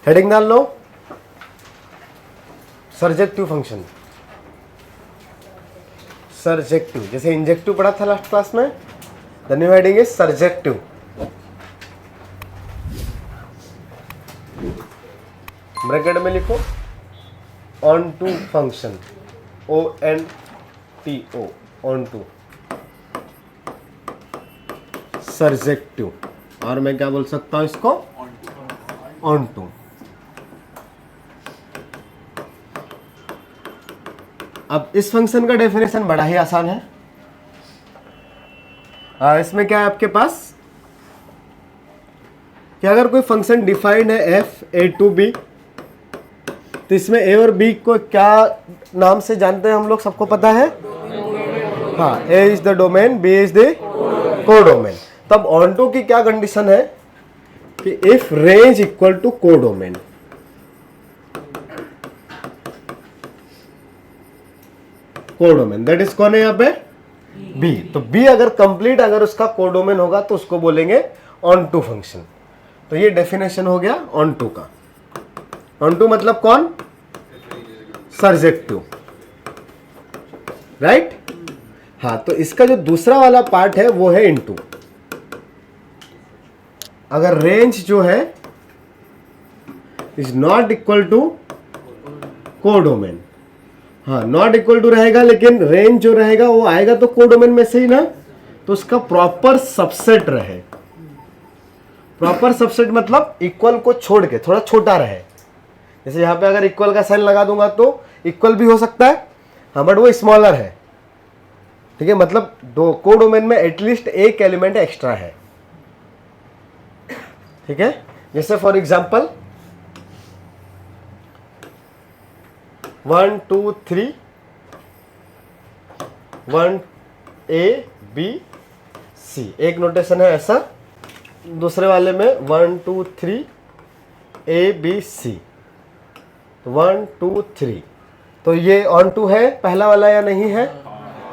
Heading डाल लो, surjective function, surjective, जैसे इंजेक्टिव पढ़ा था लास्ट क्लास में, the new heading is surjective. Bracket में लिखो onto function, ONTO, onto surjective, और मैं क्या बोल सकता हूं इसको, ऑन टू। अब इस फंक्शन का डेफिनेशन बड़ा ही आसान है। इसमें क्या है आपके पास कि अगर कोई फंक्शन डिफाइंड है f a to b, तो इसमें a और b को क्या नाम से जानते हैं हम लोग, सबको पता है। हाँ, a is the domain, b is the codomain. तब ऑन टू की क्या कंडीशन है कि if range equal to codomain, codomain that is कौन है यहाँ पे, b। तो b अगर कंप्लीट अगर उसका कोडोमेन होगा तो उसको बोलेंगे ऑन टू फंक्शन। तो ये डेफिनेशन हो गया ऑन टू का। ऑन टू मतलब कौन, सर्जेक्टिव, राइट। हाँ, तो इसका जो दूसरा वाला पार्ट है वो है इनटू। अगर रेंज जो है is not equal to codomain, हाँ नॉट इक्वल टू रहेगा, लेकिन रेंज जो रहेगा वो आएगा तो कोडोमेन में से ही ना, तो उसका प्रॉपर सबसेट रहे। प्रॉपर सबसेट मतलब इक्वल को छोड़ के थोड़ा छोटा रहे। जैसे यहाँ पे अगर इक्वल का साइन लगा दूंगा तो इक्वल भी हो सकता है, हाँ, बट वो स्मॉलर है, ठीक है। मतलब दो कोडोमेन में एटलीस्ट एक एलिमेंट एक्स्ट्रा है, ठीक है। जैसे for example 1 2 3 1 A B C, एक नोटेशन है ऐसा। दूसरे वाले में 1 2 3 A B C, 1 2 3। तो ये ऑन टू है पहला वाला या नहीं है,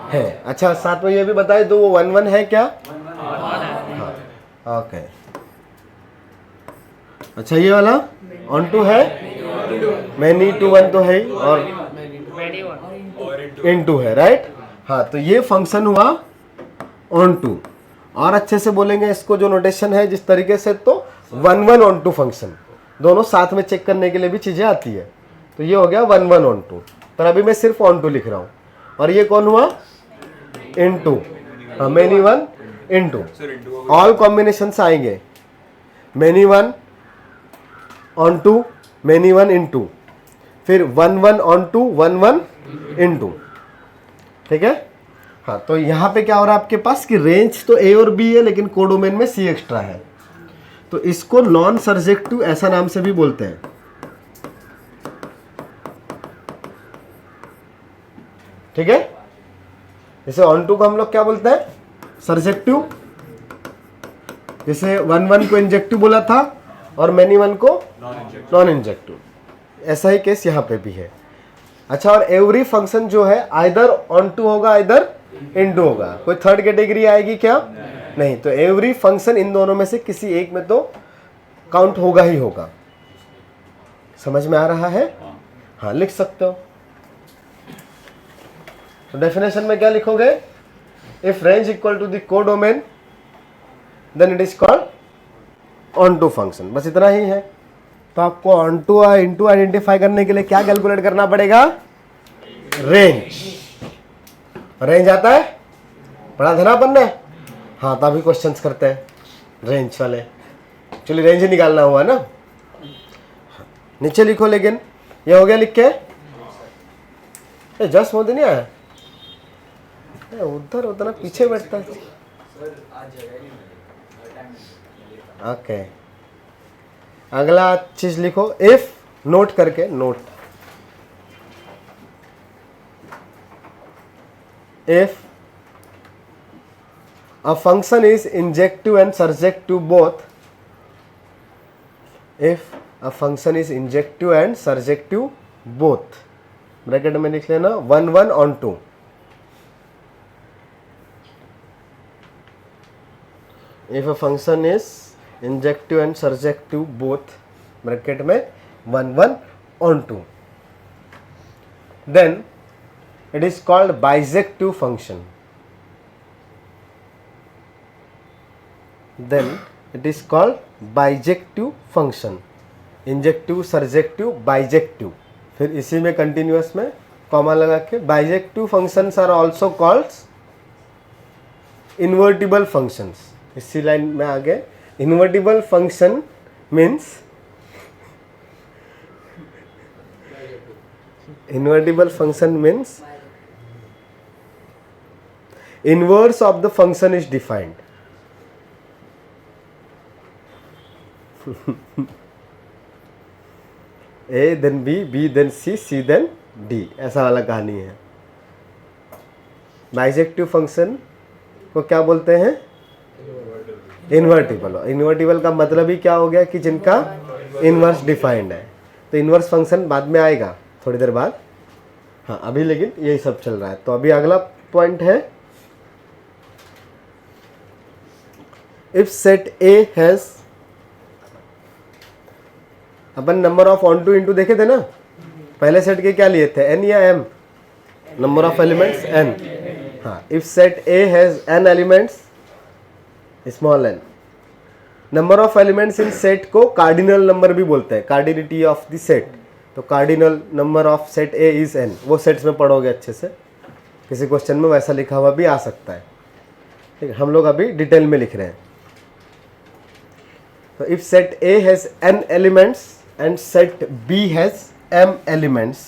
है। अच्छा, साथ में ये भी बताए दो वो 1 1 है क्या, हाँ, ओके। अच्छा, ये वाला ऑन टू है, मैनी टू 1 तो है ही, और इन टू है, राइट। हाँ, तो ये फंक्शन हुआ ऑन टू। और अच्छे से बोलेंगे इसको जो नोटेशन है जिस तरीके से, तो 1 1 ऑन टू फंक्शन, दोनों साथ में चेक करने के लिए भी चीजें आती है। तो ये हो गया 1 1 ऑन टू, पर अभी मैं सिर्फ ऑन टू लिख रहा हूँ। और ये कौन हुआ, इन टू, हाँ, many 1 into. All combination आएंगे, many 1 onto, many 1 into, फिर 1 1 ऑन टू, 1 1 इन टू, ठीक है। हाँ, तो यहाँ पे क्या हो रहा है आपके पास कि रेंज तो A और B है, लेकिन कोडोमेन में C एक्स्ट्रा है। तो इसको नॉन सर्जेक्टिव ऐसा नाम से भी बोलते हैं, ठीक है। जैसे ऑन टू को हम लोग क्या बोलते हैं, सर्जेक्टिव। जैसे 1 1 को इंजेक्टिव बोला था और मैनी 1 को नॉन इंजेक्टिव, ऐसा ही केस यहाँ पे भी है। अच्छा, और एवरी फंक्शन जो है आइदर ऑन टू होगा आइदर इन टू होगा, कोई थर्ड कैटेगरी आएगी क्या, नहीं। तो एवरी फंक्शन इन दोनों में से किसी एक में तो काउंट होगा ही होगा। समझ में आ रहा है, हाँ, लिख सकते हो। तो डेफिनेशन में क्या लिखोगे, if range equal to the codomain then it is called onto function. बस इतना ही है। तो आपको ऑन टू और इन टू आइडेंटिफाई करने के लिए क्या कैलकुलेट करना पड़ेगा, रेंज। रेंज आता है, पढ़ा था ना अपन ने, हाँ। तो अभी क्वेश्चंस करते हैं रेंज वाले। चलिए, रेंज ही निकालना हुआ ना, नीचे लिखो। लेकिन ये हो गया लिख के, जस्ट मोदी नहीं आया, उधर उतना पीछे बैठता है, ओके। अगला चीज लिखो, इफ, नोट करके, note, if a function is injective and surjective both, if a function is injective and surjective both, bracket में लिख लेना 1 1 on 2, if a function is injective and surjective both, bracket में 1 1 onto, then it is called bijective function, then it is called bijective function, injective, surjective, bijective, फिर इसी में continuous में comma लगा के bijective functions are also called invertible functions. इसी line में आगे invertible function means, invertible function means inverse of the function is defined. A then B, B then C, C then D, ऐसा वाला कहानी है। बाइजेक्टिव फंक्शन को क्या बोलते हैं? इन्वर्टिबल। इन्वर्टिबल का मतलब ही क्या हो गया कि जिनका इनवर्स डिफाइंड है। तो इनवर्स फंक्शन बाद में आएगा थोड़ी देर बाद, हाँ अभी लेकिन यही सब चल रहा है। तो अभी अगला पॉइंट है, if set A has, upon number of on two into देखे थे ना, पहले सेट के क्या लिए थे, एन या m, number of elements n. हाँ, if set A has n elements, small n, number of elements in set को कार्डिनल नंबर भी बोलते हैं, कार्डिनिटी ऑफ द सेट। तो cardinal number of set A is n, वो sets में पढ़ोगे अच्छे से, किसी क्वेश्चन में वैसा लिखा हुआ भी आ सकता है, ठीक है। हम लोग अभी डिटेल में लिख रहे हैं। तो if set A has n elements and set B has m elements,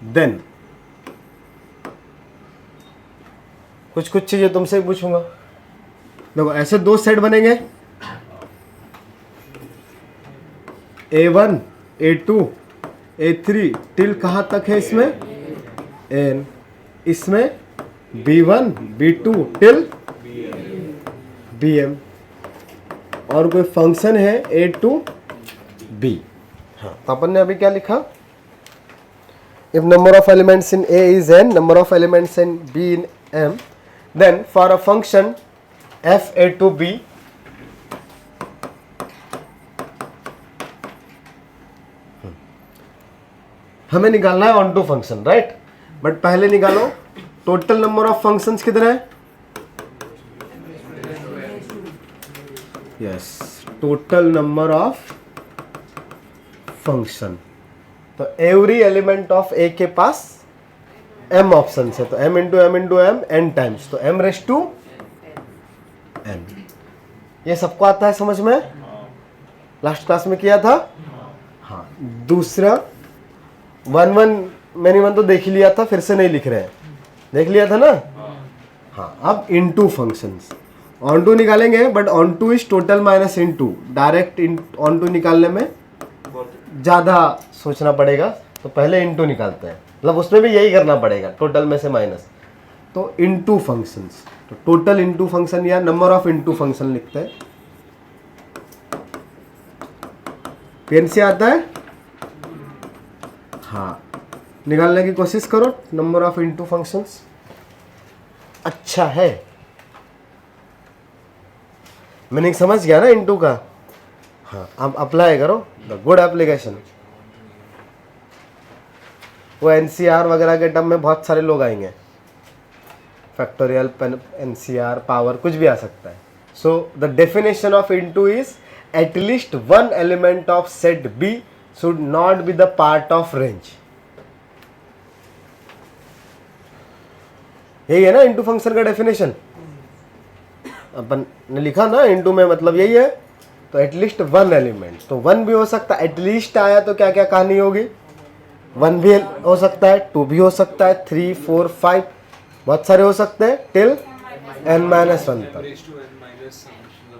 then कुछ चीजें तुमसे पूछूंगा। देखो ऐसे दो सेट बनेंगे, A1, A2, A3 टिल कहाँ तक है इसमें, N, इसमें B1, B2 टिल Bm, और कोई फंक्शन है A2 B। हाँ, तो अपन ने अभी क्या लिखा, if number of elements in A is n, number of elements in B in m, then for a function f a to b, हमें निकालना है onto function, right. But पहले निकालो टोटल नंबर ऑफ फंक्शंस कितने हैं, yes, total number of function. तो every element of A के पास m ऑप्शन है, तो m into M into M n times, तो m रेस टू n। ये सबको आता है समझ में, लास्ट क्लास में किया था। हाँ, दूसरा 1 1 मैंने 1 तो देख ही लिया था, फिर से नहीं लिख रहे हैं, देख लिया था ना। हाँ, अब इनटू फंक्शंस, ऑन टू निकालेंगे, but onto is total minus into, direct onto निकालने में ज़्यादा सोचना पड़ेगा, तो पहले इनटू निकालते हैं, मतलब उसमें भी यही करना पड़ेगा, टोटल में से माइनस। तो इनटू फंक्शंस, तो टोटल इनटू फंक्शन या नंबर ऑफ इनटू फंक्शन लिखते हैं। पेन से आता है, हाँ, निकालने की कोशिश करो नंबर ऑफ इनटू फंक्शंस। अच्छा है, मीनिंग समझ गया ना इनटू का। हाँ, अब अप्लाई करो, द गुड एप्लीकेशन। वो एनसीआर वगैरह के टर्म में बहुत सारे लोग आएंगे, फैक्टोरियल, एनसीआर, पावर, कुछ भी आ सकता है। So the definition of into is at least one element of set B should not be the part of range. यही है ना इनटू फंक्शन का डेफिनेशन, अपन ने लिखा ना इनटू में मतलब यही है। तो एटलीस्ट वन एलिमेंट, तो 1 भी हो सकता है, एटलीस्ट आया तो क्या क्या कहानी होगी, 1 भी हो सकता है, 2 भी हो सकता है, 3 4 5 बहुत सारे हो सकते हैं, टिल n-1 तक।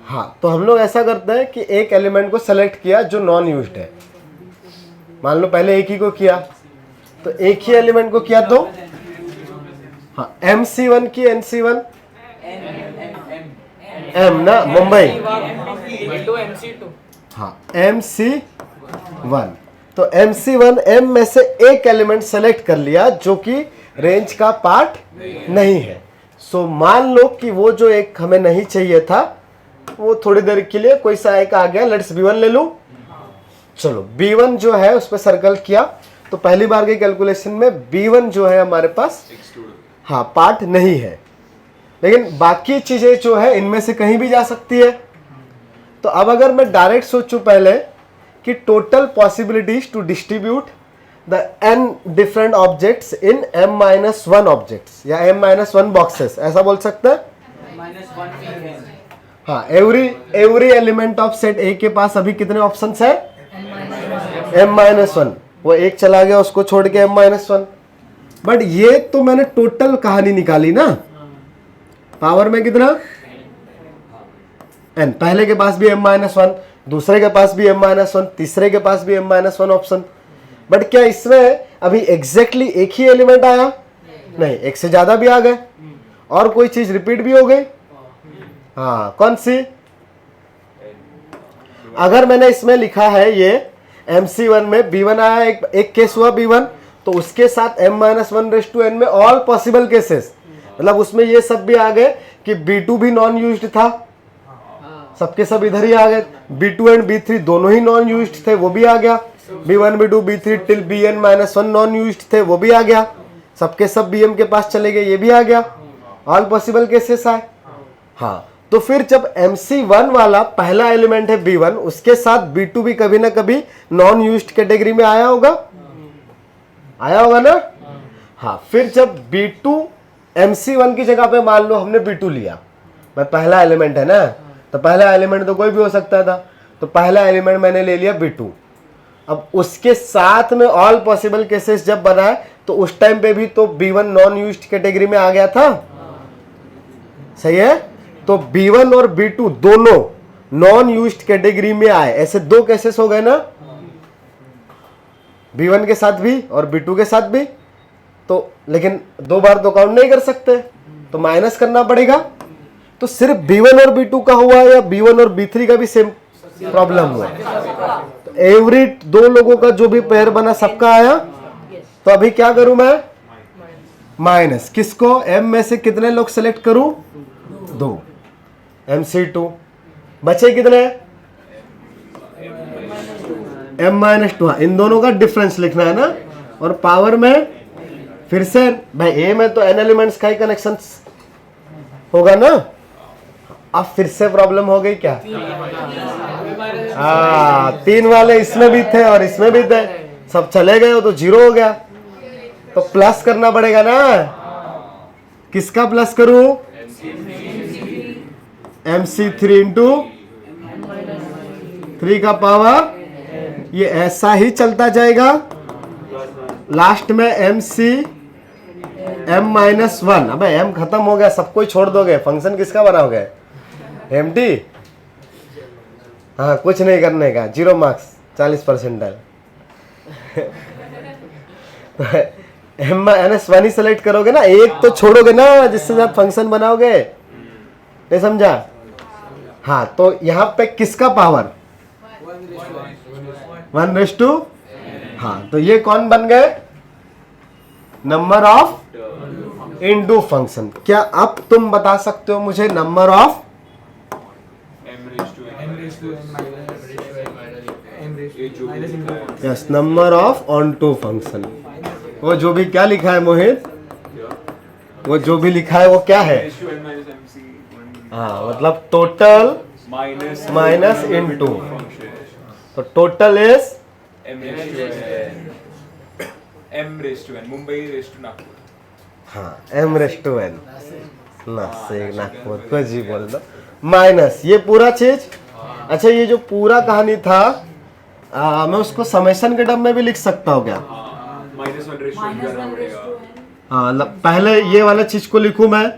हाँ, तो हम लोग ऐसा करते हैं कि एक एलिमेंट को सेलेक्ट किया जो नॉन यूज्ड है, मान लो पहले एक ही को किया, तो एक ही एलिमेंट को किया तो हाँ, MC1 की NC1 M ना, मुंबई, हाँ, MC 1। तो MC1 M में से एक एलिमेंट सेलेक्ट कर लिया जो कि रेंज का पार्ट नहीं है। सो मान लो कि वो जो एक हमें नहीं चाहिए था वो थोड़ी देर के लिए कोई सा एक आ गया, लेट्स B1 ले लूं। चलो B1 जो है उस पर सर्कल किया तो पहली बार की कैलकुलेशन में B1 जो है हमारे पास हाँ पार्ट नहीं है, लेकिन बाकी चीजें जो है इनमें से कहीं भी जा सकती है। तो अब अगर मैं डायरेक्ट सोचूं पहले कि total possibilities to distribute the n different objects in m-1 objects या m-1 बॉक्सेस, ऐसा बोल सकते हैं। हाँ, every element of set A के पास अभी कितने ऑप्शंस है? m-1। वो एक चला गया उसको छोड़ के m-1। बट ये तो मैंने टोटल कहानी निकाली ना, पावर में कितना n। पहले के पास भी m-1, दूसरे के पास भी m-1, तीसरे के पास भी m-1 ऑप्शन। बट क्या इसमें अभी एग्जैक्टली एक ही एलिमेंट आया? नहीं, एक से ज्यादा भी आ गए और कोई चीज रिपीट भी हो गई। हाँ, कौन सी? अगर मैंने इसमें लिखा है ये MC1 में B1 आया, एक केस हुआ B1, तो उसके साथ m-1 में ऑल पॉसिबल केसेस, मतलब उसमें ये सब भी आ गए कि B2 भी नॉन यूज्ड था, सबके सब इधर ही आ गए। B2 एंड B3 दोनों ही नॉन यूज्ड थे, वो भी आ गया। B1 B2 B3 till Bn-1 non used थे, वो भी आ गया। सबके सब BM के पास चले गए, ये भी आ गया। ऑल पॉसिबल केसेस आए। हाँ, तो फिर जब MC1 वाला पहला एलिमेंट है B1, उसके साथ B2 भी कभी ना कभी नॉन यूज्ड कैटेगरी में आया होगा, आया होगा ना। हाँ, फिर जब B2 MC1 की जगह पे मान लो हमने B2 लिया, मैं पहला एलिमेंट है ना, तो पहला एलिमेंट तो कोई भी हो सकता था, तो पहला एलिमेंट मैंने ले लिया B2। अब उसके साथ में ऑल पॉसिबल केसेस जब बनाए तो उस टाइम पे भी तो B1 नॉन यूज्ड कैटेगरी में आ गया था, सही है। तो B1 और B2 दोनों नॉन यूज्ड कैटेगरी में आए, ऐसे दो केसेस हो गए ना, B1 के साथ भी और B2 के साथ भी। तो लेकिन दो बार तो काउंट नहीं कर सकते, तो माइनस करना पड़ेगा। तो सिर्फ B1 और B2 का हुआ या B1 और B3 का भी सेम प्रॉब्लम हुआ? तो एवरी दो लोगों का जो भी पेयर बना सबका आया। तो अभी क्या करूं मैं? माइनस किसको? M में से कितने लोग सेलेक्ट करूं? 2, MC2। बचे कितने? m-2। इन दोनों का डिफरेंस लिखना है ना। और पावर में फिर से भाई A में तो n एलिमेंट्स का ही कनेक्शन होगा ना। अब फिर से प्रॉब्लम हो गई क्या? हाँ, 3 वाले इसमें भी थे और इसमें भी थे, सब चले गए तो 0 हो गया। तो प्लस करना पड़ेगा ना। किसका प्लस करूं? MC3 इंटू 3 का पावर, ये ऐसा ही चलता जाएगा। लास्ट में M-1। अबे M खत्म हो गया, सबको ही छोड़ दोगे, फंक्शन किसका बनाओगे? एम्प्टी। हाँ, कुछ नहीं करने का, 0 मार्क्स, 40% M-1 ही सेलेक्ट करोगे ना, एक तो छोड़ोगे ना जिसके साथ फंक्शन बनाओगे, नहीं समझा? हाँ, तो यहां पे किसका पावर? 1/, हाँ, तो ये कौन बन गए? Number of into function. क्या अब तुम बता सकते हो मुझे number of? Yes, number of onto function. वो जो भी क्या लिखा है मोहित, वो जो भी लिखा है वो क्या है? हाँ, मतलब टोटल माइनस इनटू, तो total is M-N, Mumbai Nagpur. हाँ, M-N, नागपुर, कुछ भी बोल दो, माइनस ये पूरा चीज। अच्छा, ये जो पूरा कहानी था मैं उसको समेशन के टर्म में भी लिख सकता हूँ क्या? -1 करना पड़ेगा। हाँ, पहले ये वाला चीज को लिखूं मैं,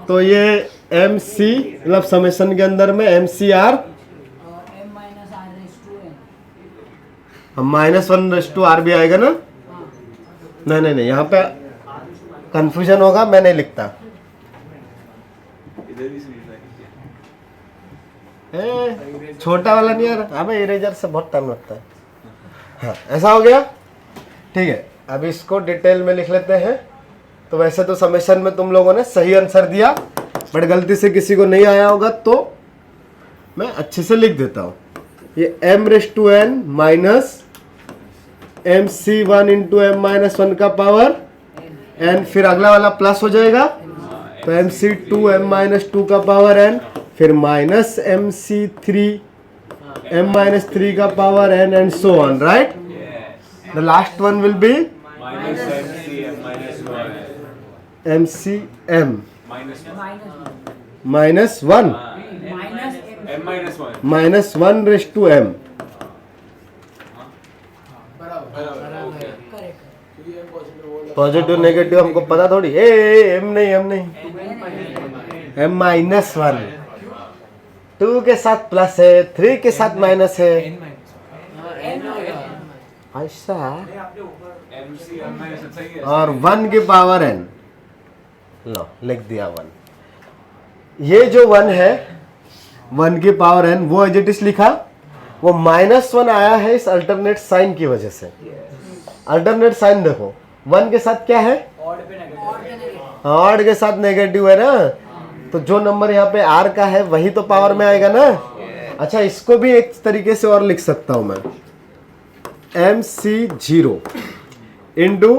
तो ये MC मतलब समेशन के अंदर में MCR -1/r भी आएगा ना। नहीं, यहाँ पे कंफ्यूजन होगा, मैं नहीं लिखता। इधर भी छोटा वाला नहीं आ रहा। अबे इरेजर से बहुत टाइम लगता है। हाँ ऐसा हो गया, ठीक है। अब इसको डिटेल में लिख लेते हैं। तो वैसे तो समेशन में तुम लोगों ने सही आंसर दिया, बट गलती से किसी को नहीं आया होगा तो मैं अच्छे से लिख देता हूँ। ये m⁻n minus mc1 into m-1 का पावर n, फिर अगला वाला प्लस हो जाएगा तो mc2 m-2 का पावर n, फिर माइनस mc3 m-3 का power n and so on, right. The last one will be minus MC and minus 1. mcm Minus 1. Minus 1 M minus 1. Minus 1 raise to m। Positive negative हमको पता थोड़ी, M नहीं, M नहीं, m minus 1, 2 के साथ plus है, 3 के साथ माइनस है, ऐसा। MC M minus 1 सही है. और 1 की पावर n, लो लिख दिया 1। ये जो 1 है 1 की पावर n, वो एज इट इज लिखा, वो -1 आया है इस अल्टरनेट साइन की वजह से। अल्टरनेट साइन देखो, 1 के साथ क्या है, ऑड के साथ नेगेटिव है ना, तो जो नंबर यहाँ पे r का है वही तो पावर में आएगा ना। अच्छा, इसको भी एक तरीके से और लिख सकता हूं मैं, mc0 इंटू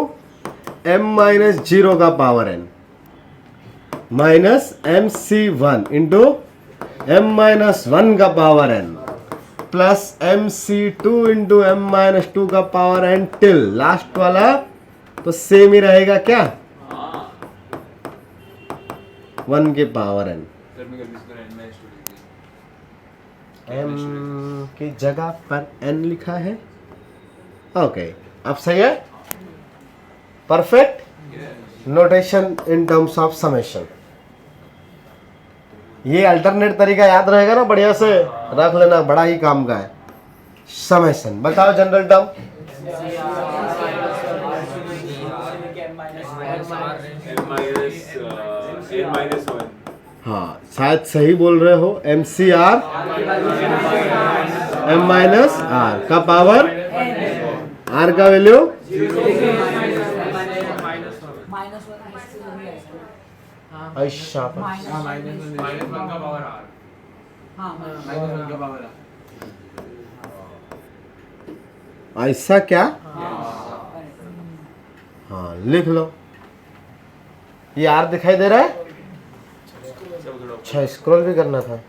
m-0 का power n minus mc1 into m-1 का power n plus mc2 into m-2 का पावर n टिल लास्ट वाला तो सेम ही रहेगा क्या, 1 के पावर n। सर मैं गलती से N minus 2 लिख दिया. m की जगह पर n लिखा है। ओके, अब सही है, perfect notation in terms of summation. ये अल्टरनेट तरीका याद रहेगा ना, बढ़िया से रख लेना, बड़ा ही काम का है। समेशन बताओ जनरल टर्म, N minus 1. हाँ शायद सही बोल रहे हो, MCR m-r का पावर r का वैल्यू ऐसा ऐसा क्या, हाँ लिख लो। ये r दिखाई दे रहा है, अच्छा स्क्रॉल भी करना था,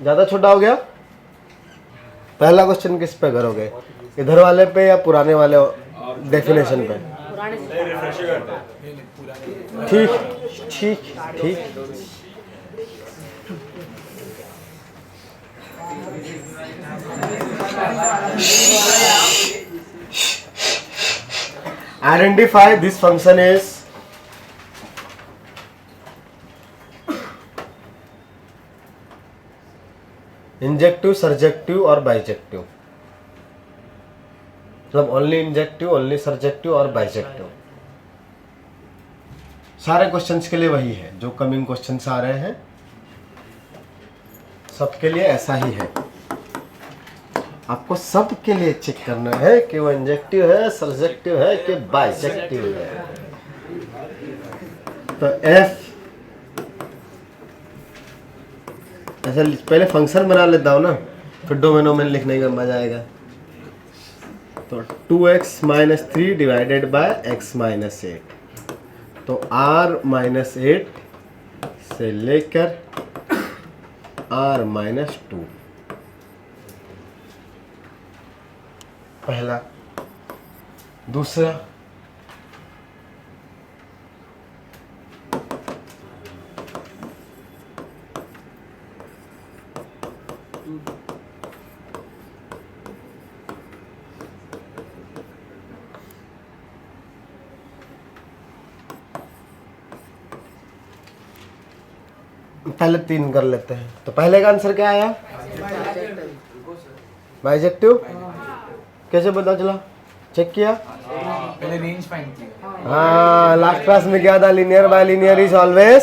ज्यादा छोटा हो गया। पहला क्वेश्चन किस पे करोगे, इधर वाले पे या पुराने वाले डेफिनेशन पे? ठीक ठीक ठीक। Identify this function is injective, surjective और बाइजेक्टिव, मतलब ओनली इंजेक्टिव, ओनली सर्जेक्टिव और बाइजेक्टिव। सारे क्वेश्चंस के लिए वही है, जो कमिंग क्वेश्चंस आ रहे हैं सबके लिए ऐसा ही है। आपको सबके लिए चेक करना है कि वो इंजेक्टिव है, सर्जेक्टिव है कि बाइजेक्टिव है। तो एफ ऐसा पहले फंक्शन बना लेता हूँ ना, फिर डोमेन लिखने का मजा आएगा। तो 2x minus 3 divided by x minus 8, तो r माइनस 8 से लेकर r माइनस 2, पहला। दूसरा पहले 3 कर लेते हैं। तो पहले का आंसर क्या आया, बाइजेक्टिव। कैसे पता चला, चेक किया? पहले रेंज फाइंड किया। हाँ, लास्ट क्लास में क्या था, linear bye linear is always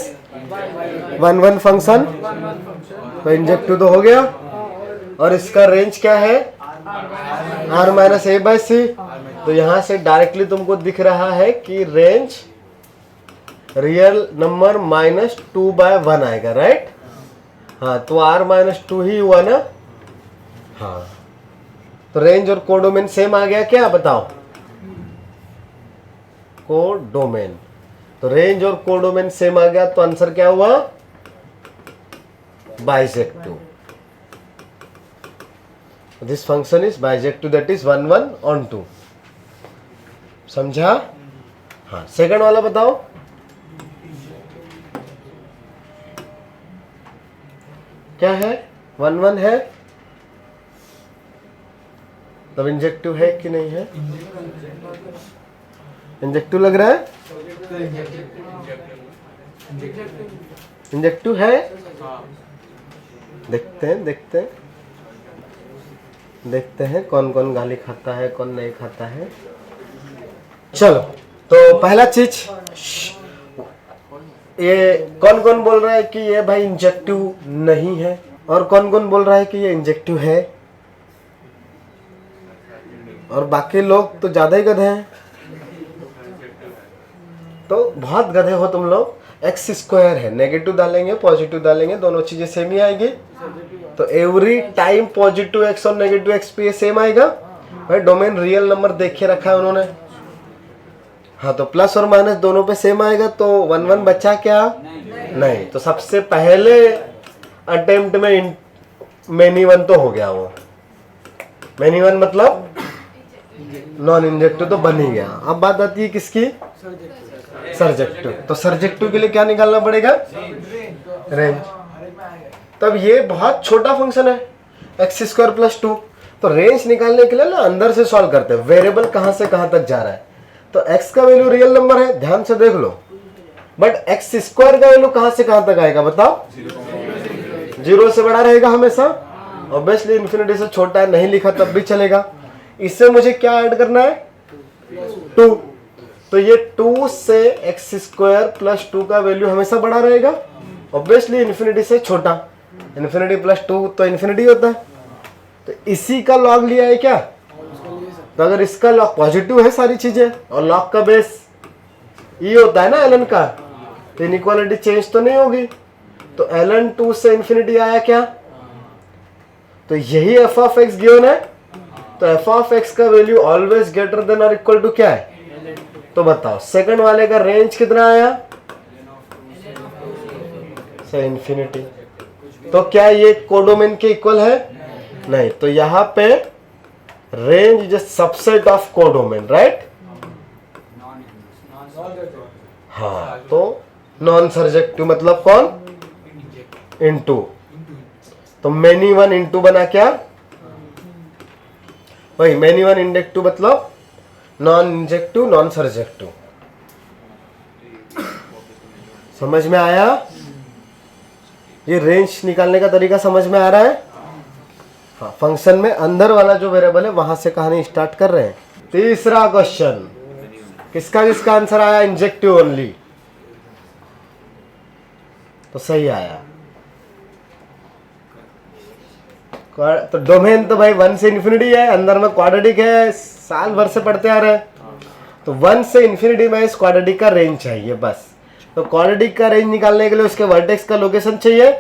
1-1 function. तो इंजेक्टिव तो हो गया, और इसका रेंज क्या है, आर माइनस ए बाय सी। तो यहां से डायरेक्टली तुमको दिख रहा है कि रेंज रियल नंबर माइनस 2/1 आएगा, राइट। हाँ, तो आर माइनस 2 ही हुआ ना। हाँ, तो रेंज और कोडोमेन सेम आ गया क्या, बताओ। कोडोमेन, तो रेंज और कोडोमेन सेम आ गया, तो आंसर क्या हुआ, bijective. This function is bijective, that is 1 1 on 2। समझा। हाँ, सेकंड वाला बताओ। क्या है, 1 1 है, तब इंजेक्टिव है कि नहीं है, इंजेक्टिव लग रहा है, इंजेक्टिव है। देखते हैं कौन कौन गाली खाता है, कौन नहीं खाता है। चलो, तो पहला चीज, ये कौन कौन बोल रहा है कि ये भाई इंजेक्टिव नहीं है, और कौन कौन बोल रहा है कि ये इंजेक्टिव है, और बाकी लोग तो ज्यादा ही गधे हैं। तो बहुत गधे हो तुम लोग। एक्स स्क्वायर है, नेगेटिव डालेंगे पॉजिटिव डालेंगे, दोनों चीजें सेम ही आएगी। तो एवरी टाइम पॉजिटिव एक्स और नेगेटिव एक्स पे सेम आएगा भाई। डोमेन रियल नंबर देखे रखा है उन्होंने। हाँ, तो प्लस और माइनस दोनों पे सेम आएगा, तो 1 1 बचा क्या, नहीं। तो सबसे पहले अटेम्प्ट में मेनी वन तो हो गया, वो मेनी वन मतलब नॉन इंजेक्टिव तो बन ही गया। अब बात आती है किसकी, सर्जेक्टिव। तो सर्जेक्टिव के लिए क्या निकालना पड़ेगा, रेंज। तब ये बहुत छोटा फंक्शन है, एक्स स्क्वायर प्लस 2। तो रेंज निकालने के लिए ना अंदर से सॉल्व करते हैं, वेरिएबल कहां से कहां तक जा रहा है। तो x का वैल्यू रियल नंबर है, ध्यान से देख लो, बट एक्स स्क्वायर का वैल्यू कहां से कहां तक आएगा, बताओ। 0 से बड़ा रहेगा हमेशा, ऑब्वियसली इन्फिनिटी से छोटा है, नहीं लिखा तब भी चलेगा। इससे मुझे क्या ऐड करना है, 2। तो ये 2 से एक्स स्क्वायर प्लस 2 का वैल्यू हमेशा बड़ा रहेगा, ऑब्वियसली इन्फिनिटी से छोटा। इन्फिनिटी प्लस 2 तो इन्फिनिटी होता है। तो इसी का लॉग लिया है क्या, तो अगर इसका लॉग पॉजिटिव है सारी चीजें, और लॉग का बेस ये होता है ना ln का, तो इनइक्वालिटी चेंज तो नहीं होगी। तो ln 2 से इन्फिनिटी आया क्या, तो यही f ऑफ x गिवन है। तो f ऑफ x का वैल्यू ऑलवेज ग्रेटर देन और इक्वल टू क्या है, तो बताओ सेकंड वाले का रेंज कितना आया, से इन्फिनिटी। तो क्या ये कोडोमेन के इक्वल है, नहीं। तो यहां पे range is subset of codomain, right. हाँ, तो नॉन सर्जेक्टिव मतलब कौन, इनटू। तो मेनी वन इनटू बना क्या, वही मेनी वन इंजेक्टिव मतलब नॉन इंजेक्टिव नॉन सर्जेक्टिव। समझ में आया, ये रेंज निकालने का तरीका समझ में आ रहा है। हाँ, फंक्शन में अंदर वाला जो वेरिएबल है वहां से कहानी स्टार्ट कर रहे हैं। तीसरा क्वेश्चन, किसका किसका आंसर आया, इंजेक्टिव ओनली, तो सही आया। तो डोमेन तो भाई 1 से इन्फिनिटी है, अंदर में क्वाड्रेटिक है, साल भर से पढ़ते आ रहे हैं। तो 1 से इन्फिनिटी में इस क्वाड्रेटिक का रेंज चाहिए बस। तो क्वाड्रेटिक का रेंज निकालने के लिए उसके वर्टेक्स का लोकेशन चाहिए।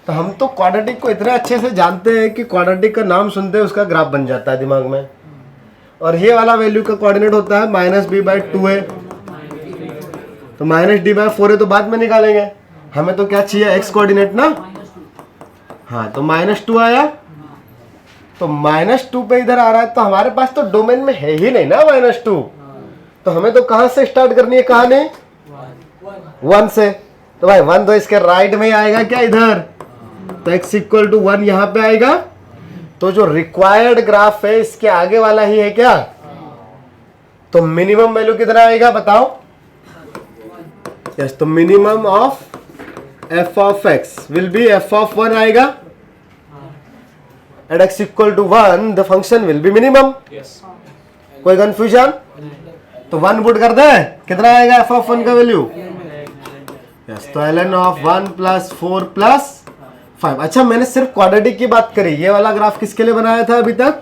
तो हम तो क्वाड्रेटिक को इतने अच्छे से जानते हैं कि क्वाड्रेटिक का नाम सुनते हैं उसका ग्राफ बन जाता है दिमाग में। और ये वाला वैल्यू का कोऑर्डिनेट होता है -b/2 है, तो -d/4 है, तो बाद में निकालेंगे। हमें तो क्या चाहिए, x कोऑर्डिनेट ना। हाँ, तो -2 आया, तो -2 पे इधर आ रहा है, तो हमारे पास तो डोमेन में है ही नहीं ना -2। तो हमें तो कहां से स्टार्ट करनी है, कहां नहीं, 1 से। तो भाई 1 तो इसके राइट में ही आएगा क्या, इधर। तो x = 1 यहां पे आएगा। तो जो रिक्वायर्ड ग्राफ है इसके आगे वाला ही है क्या। तो मिनिमम वैल्यू कितना आएगा बताओ। यस, तो minimum of f of x will be f of 1 आएगा। At x = 1 the function will be minimum. कोई कंफ्यूजन, तो 1 पुट कर दे, कितना आएगा f ऑफ 1 का वैल्यू। यस, तो ln ऑफ 1 + 4 + 5। अच्छा, मैंने सिर्फ क्वाड्रेटिक की बात करी, ये वाला ग्राफ किसके लिए बनाया था अभी तक,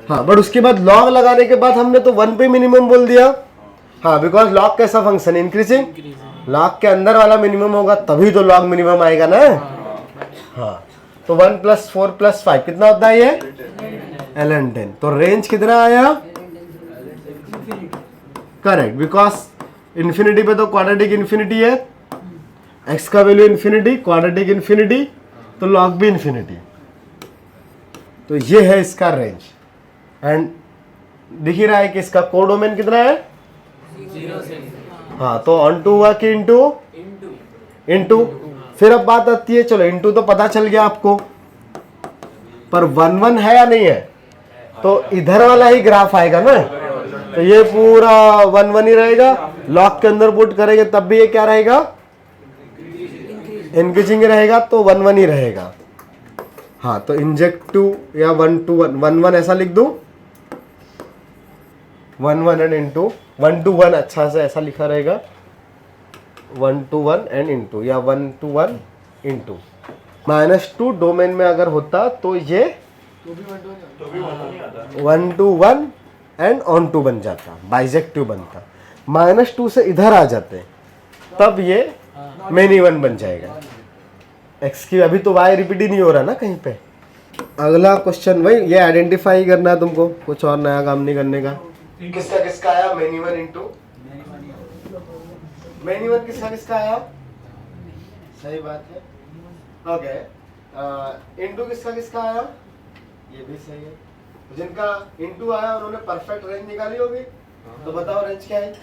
हाँ, बट उसके बाद लॉग लगाने के बाद हमने तो 1 पे मिनिमम बोल दिया। हाँ, बिकॉज लॉग कैसा फंक्शन, इंक्रीजिंग। लॉग के अंदर वाला मिनिमम होगा तभी तो लॉग मिनिमम आएगा ना। हाँ, तो 1 + 4 + 5 कितना होता है ये ln 10। तो रेंज कितना आया, करेक्ट, बिकॉज इन्फिनिटी पे तो क्वाड्रेटिक इन्फिनिटी है, x का वैल्यू इन्फिनिटी, क्वाड्रेटिक इन्फिनिटी, तो लॉग भी इन्फिनिटी। तो ये है इसका रेंज। एंड दिख ही रहा है कि इसका कोडोमेन कितना है, 0 से हाँ, तो ऑन टू हुआ कि इंटू। फिर अब बात आती है, चलो इंटू तो पता चल गया आपको, पर 1 1 है या नहीं है, तो इधर वाला ही ग्राफ आएगा ना। तो ये पूरा 1 1 ही रहेगा, लॉग के अंदर पुट करेंगे तब भी ये क्या रहेगा, इंक्रीजिंग रहेगा, तो 1 1 ही रहेगा। हाँ, तो इंजेक्टिव या 1 to 1 1 1 ऐसा लिख दूं, 1 1 एंड इंटू, 1 to 1 अच्छा से ऐसा लिखा रहेगा, 1 to 1 एंड इंटू, या 1 to 1 इंटू। -2 डोमेन में अगर होता तो ये 1 to 1 एंड ऑन टू बन जाता, बाइजेक्टिव बनता। -2 से इधर आ जाते तब ये मेनी 1 बन जाएगा। एक्स की अभी तो वाई रिपीट ही नहीं हो रहा ना कहीं पे। अगला क्वेश्चन वही, ये आइडेंटिफाई करना है तुमको, कुछ और नया काम नहीं करने का। किसका आया मेनी 1 इंटू मेनी 1, किसका आया, सही बात है, ओके। इंटू किसका आया, ये भी सही है। जिनका इंटू आया उन्होंने परफेक्ट रेंज निकाली होगी, तो बताओ रेंज क्या है,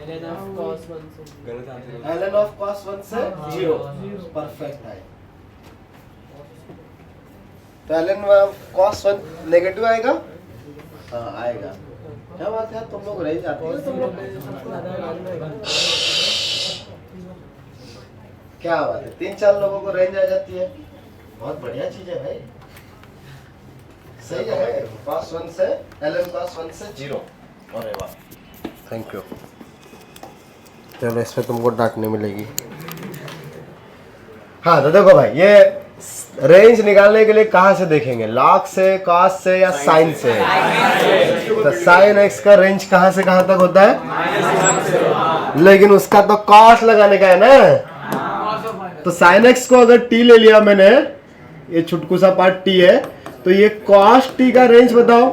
ln of cos 1 से ln of cos 1 से 0, परफेक्ट है। तो ln of cos 1 नेगेटिव आएगा, हाँ आएगा। क्या बात है, तुम लोग रेंज आते हैं तुम लोग, क्या बात है, 3-4 लोगों को रेंज आ जाती है, बहुत बढ़िया चीज है भाई, सही है। cos 1 से ln cos 1 से 0, अरे वाह, थैंक यू। चलो इस पे तुमको डांटने मिलेगी। हाँ, तो देखो भाई, ये रेंज निकालने के लिए कहाँ से देखेंगे, लॉग से, कॉस से, या साइन से। तो साइन एक्स का रेंज कहाँ से कहाँ तक होता है, लेकिन उसका तो कॉस लगाने का है ना। तो साइन एक्स को अगर टी ले लिया मैंने, ये छुटकू सा पार्ट टी है, तो ये कॉस टी का रेंज बताओ,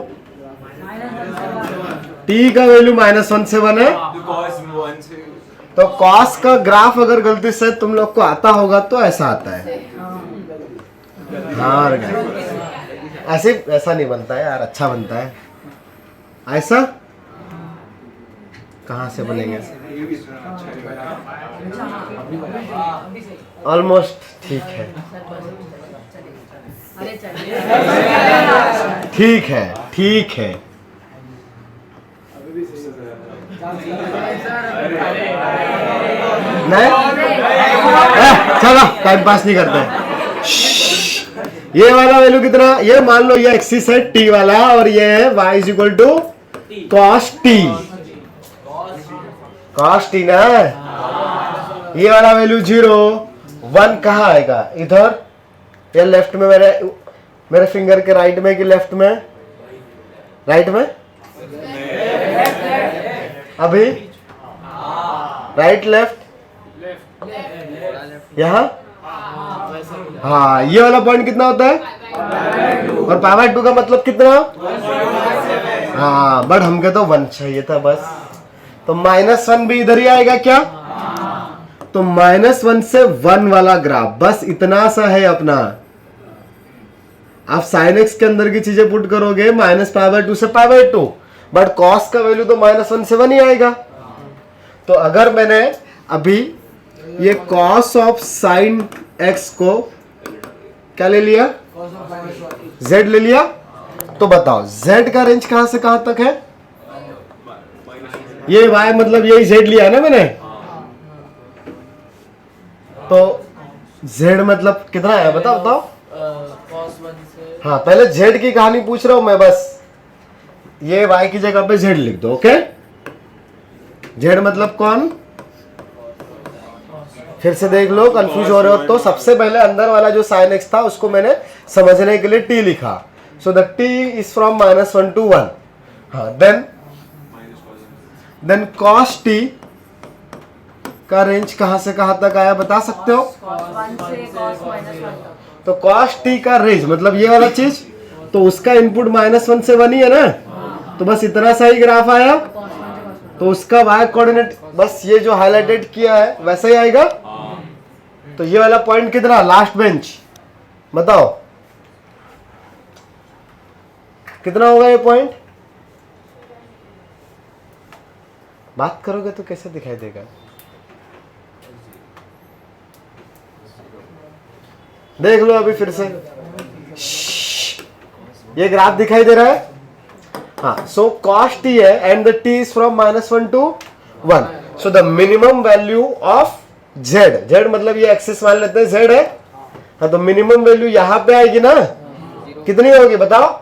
टी का वैल्यू -1 से 1 है, तो कॉस का ग्राफ अगर गलती से तुम लोग को आता होगा तो ऐसा आता है। हाँ, ऐसे ऐसा नहीं बनता है यार, अच्छा बनता है ऐसा, कहाँ से बनेंगे, ऑलमोस्ट ठीक है, ठीक है, ठीक है। नहीं, चलो टाइम पास नहीं करते। ये वाला वैल्यू कितना, ये मान लो ये एक्सिस है टी वाला, और ये है y = cos t, cos t ना। ये वाला वैल्यू 0 1 कहाँ आएगा, इधर या लेफ्ट में, मेरे फिंगर के राइट में कि लेफ्ट में, राइट में, अभी राइट लेफ्ट, यहाँ, हाँ, ये वाला पॉइंट कितना होता है, और π/2 का मतलब कितना, हाँ, बट हमको तो 1 चाहिए था बस, तो -1 भी इधर ही आएगा क्या, तो -1 से 1 वाला ग्राफ, बस इतना सा है अपना। आप sin x के अंदर की चीजें पुट करोगे -π/2 से π/2, बट cos का वैल्यू तो -1 से 1 ही आएगा। तो अगर मैंने अभी ये cos ऑफ sin x को क्या ले लिया, z ले लिया, तो बताओ z का रेंज कहां से कहां तक है, ये y मतलब यही z लिया है ना मैंने, तो z मतलब कितना है बताओ बताओ। cos 1 से, हाँ, पहले z की कहानी पूछ रहा हूं मैं, बस ये y की जगह पे z लिख दो, ओके। z मतलब कौन, फिर से देख लो, कंफ्यूज हो रहे हो तो सबसे पहले अंदर वाला जो sin x था उसको मैंने समझने के लिए t लिखा, So the t is from -1 to 1. हाँ, then cos t का रेंज कहाँ से कहाँ तक आया बता सकते हो? वन से cos -1 तक। तो cos t का रेंज मतलब ये वाला चीज, तो उसका इनपुट -1 से 1 ही है ना, तो बस इतना सा ही ग्राफ आया, तो उसका y कोऑर्डिनेट बस ये जो हाईलाइटेड किया है वैसा ही आएगा। तो ये वाला पॉइंट कितना, लास्ट बेंच, बताओ कितना होगा ये पॉइंट? बात करोगे तो कैसे दिखाई देगा? देख लो अभी फिर से, ये ग्राफ दिखाई दे रहा है। हाँ, सो cos t है and the t is from -1 to 1. So the minimum value of z मतलब ये एक्सिस मान लेते हैं z है। हाँ, तो मिनिमम वैल्यू यहाँ पे आएगी ना, कितनी होगी बताओ?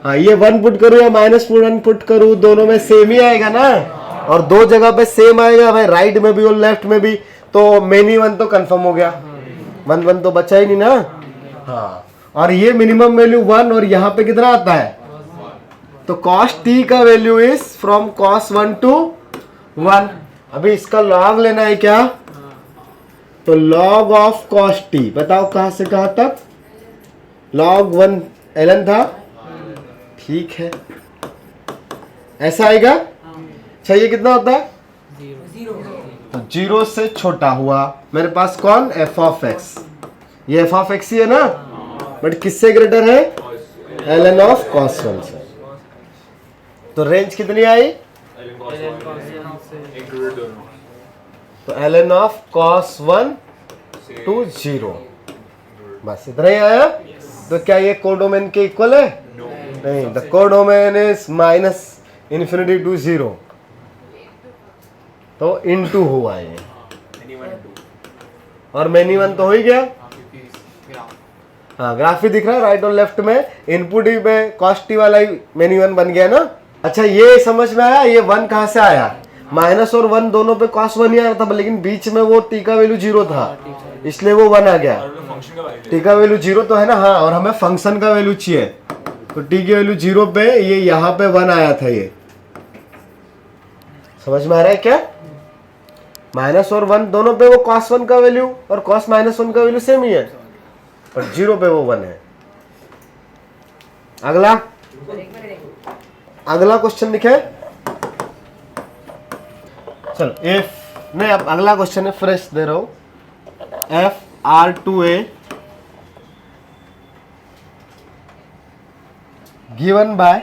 हाँ, ये 1 पुट करूँ या -1 पुट करूँ, दोनों में सेम ही आएगा ना, और दो जगह पे सेम आएगा भाई, राइट में भी और लेफ्ट में भी, तो मेनी 1 तो कंफर्म हो गया, 1 तो बचा ही नहीं ना। हाँ, और ये मिनिमम वैल्यू 1 और यहाँ पे कितना आता है, तो cos t का value is from cos 1 to 1। अभी इसका लॉग लेना है क्या, तो log ऑफ cos t बताओ कहां से कहां तक, log 1 ln था, ठीक है ऐसा आएगा। चाहिए कितना होता है, 0 से छोटा हुआ, मेरे पास कौन, f ऑफ x, ये f ऑफ x ही है ना, बट किससे ग्रेटर है, ln ऑफ cos 1 से। तो रेंज कितनी आई, तो ln ऑफ cos 1 to 0, बस इतना ही आया। तो क्या ये कोडोमेन के इक्वल है, नहीं, द कोडोमेन इज -∞ to 0, तो इनटू हुआ ये, और मेनी 1 तो हो ही गया। हाँ, ग्राफ ही दिख रहा है राइट और लेफ्ट में, इनपुट ही में cos t वाला ही मेनी 1 बन गया ना। अच्छा, ये समझ में आया, ये 1 कहाँ से आया, माइनस और 1 दोनों पे cos 1 ही आ रहा था, लेकिन बीच में वो t का वैल्यू 0 था, इसलिए वो 1 आ गया। t का वैल्यू 0 तो है ना, हाँ, और हमें फंक्शन का वैल्यू चाहिए, तो t की वैल्यू 0 पे ये यहाँ पे 1 आया था, ये समझ में आ रहा है क्या? माइनस और 1 दोनों पे वो cos 1 का वैल्यू और cos -1 का वैल्यू सेम ही है, पर 0 पे वो 1 है। अगला क्वेश्चन लिखे, चलो इफ नहीं, अब अगला क्वेश्चन है फ्रेश दे रहा हूं, FR2A given by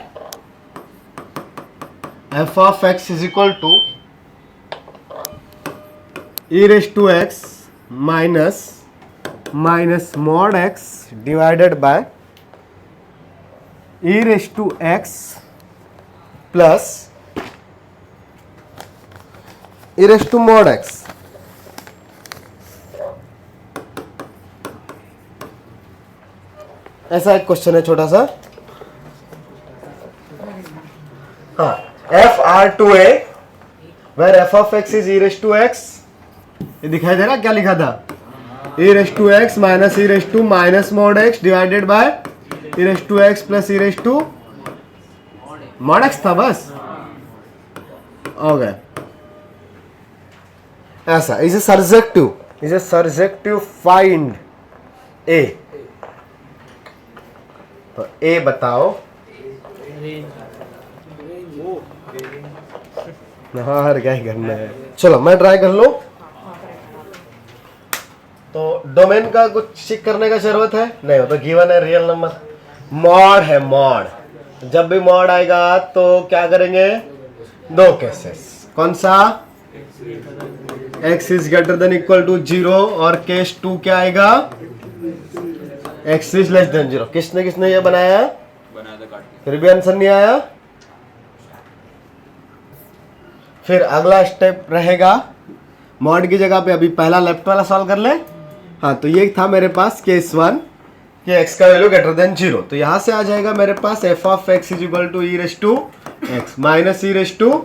f of x is equal to e raised to x minus mod x divided by e raised to x plus e raised to mod x। ऐसा एक question है छोटा सा। हाँ, FR2A where f of x is e raised to x, ये दिखाई दे रहा क्या लिखा था, e raised to x minus e raised to minus mod x divided by e raised to x plus e raised to mod x था, बस हो गया। ऐसा इज ए सर्जेक्टिव फाइंड ए, तो ए बताओ, हाँ क्या ही करना है, चलो मैं ट्राई कर लो। तो डोमेन का कुछ चेक करने का जरूरत है नहीं, हो तो गिवन है रियल नंबर, मॉड है मॉड, जब भी मॉड आएगा तो क्या करेंगे, दो केसेस, कौन सा, x is greater than equal to 0 और केस 2 क्या आएगा, x इज लेस देन 0। किसने ये बनाया फिर भी आंसर नहीं आया। फिर अगला स्टेप रहेगा, मॉड की जगह पे अभी पहला लेफ्ट वाला सॉल्व कर ले। हाँ, तो ये था मेरे पास केस 1 कि x का वैल्यू ग्रेटर देन 0, तो यहां से आ जाएगा मेरे पास f of x is equal to e raise to x minus e raise to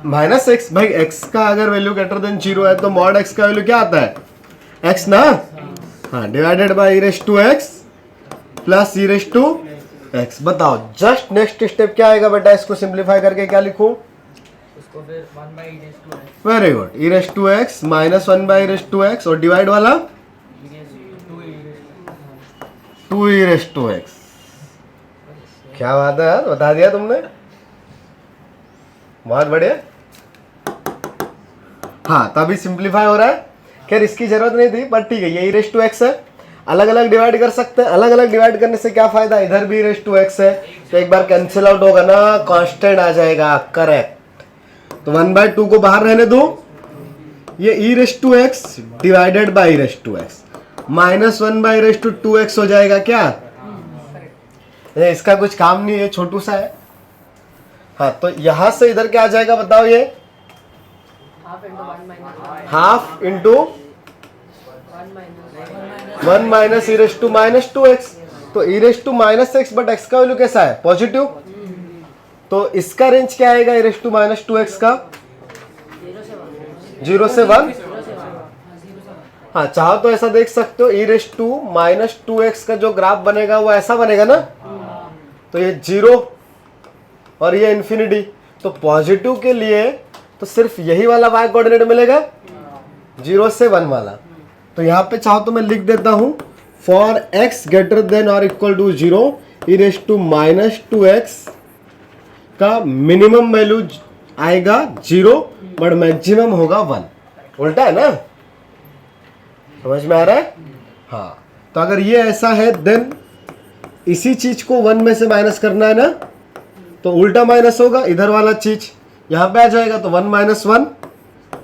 minus x। भाई x का अगर वैल्यू ग्रेटर देन 0 है तो मॉड x का वैल्यू क्या आता है, x ना, हाँ, divided by e raise to x plus e raise to x. बताओ जस्ट नेक्स्ट स्टेप क्या आएगा बेटा, इसको सिंप्लीफाई करके क्या लिखूं? उसको फिर 1 by e raised to x very good, e raise to x minus 1 by raise to x, और डिवाइड वाला 2 ई रेस टू एक्स। क्या बात है यार, बता दिया तुमने, बहुत बढ़िया। हाँ तभी सिंप्लीफाई हो रहा है। खैर इसकी जरूरत नहीं थी, बट ठीक है, ये ई रेस टू एक्स है, अलग अलग डिवाइड कर सकते हैं। अलग अलग डिवाइड करने से क्या फायदा, इधर भी ई रेस टू एक्स है तो एक बार कैंसिल आउट होगा ना, कांस्टेंट आ जाएगा, करेक्ट। तो 1/2 को बाहर रहने दो, ये e raise to x divided by e raise to x minus 1 by raise to 2x हो जाएगा क्या? ये इसका कुछ काम नहीं है, छोटू सा है। हाँ तो यहां से इधर क्या आ जाएगा बताओ, ये half into 1 minus e raise to minus 2x। तो e raise to minus x, but x का वैल्यू कैसा है, पॉजिटिव, तो इसका रेंज क्या आएगा ई रेस टू माइनस 2x का? 0 से 1। हाँ चाहो तो ऐसा देख सकते हो, ई रेस टू माइनस 2x का जो ग्राफ बनेगा वो ऐसा बनेगा ना, तो ये 0 और ये इन्फिनिटी। तो पॉजिटिव के लिए तो सिर्फ यही वाला y कोऑर्डिनेट मिलेगा, 0 से 1 वाला। तो यहाँ पे चाहो तो मैं लिख देता हूँ, फॉर x ग्रेटर देन और equal to 0 e raise to minus 2x का मिनिमम वैल्यू आएगा 0, बट मैक्सिमम होगा 1। उल्टा है ना, समझ में आ रहा है? हाँ तो अगर ये ऐसा है देन इसी चीज को 1 में से माइनस करना है ना, तो उल्टा माइनस होगा, इधर वाला चीज यहाँ पे आ जाएगा, तो 1 माइनस 1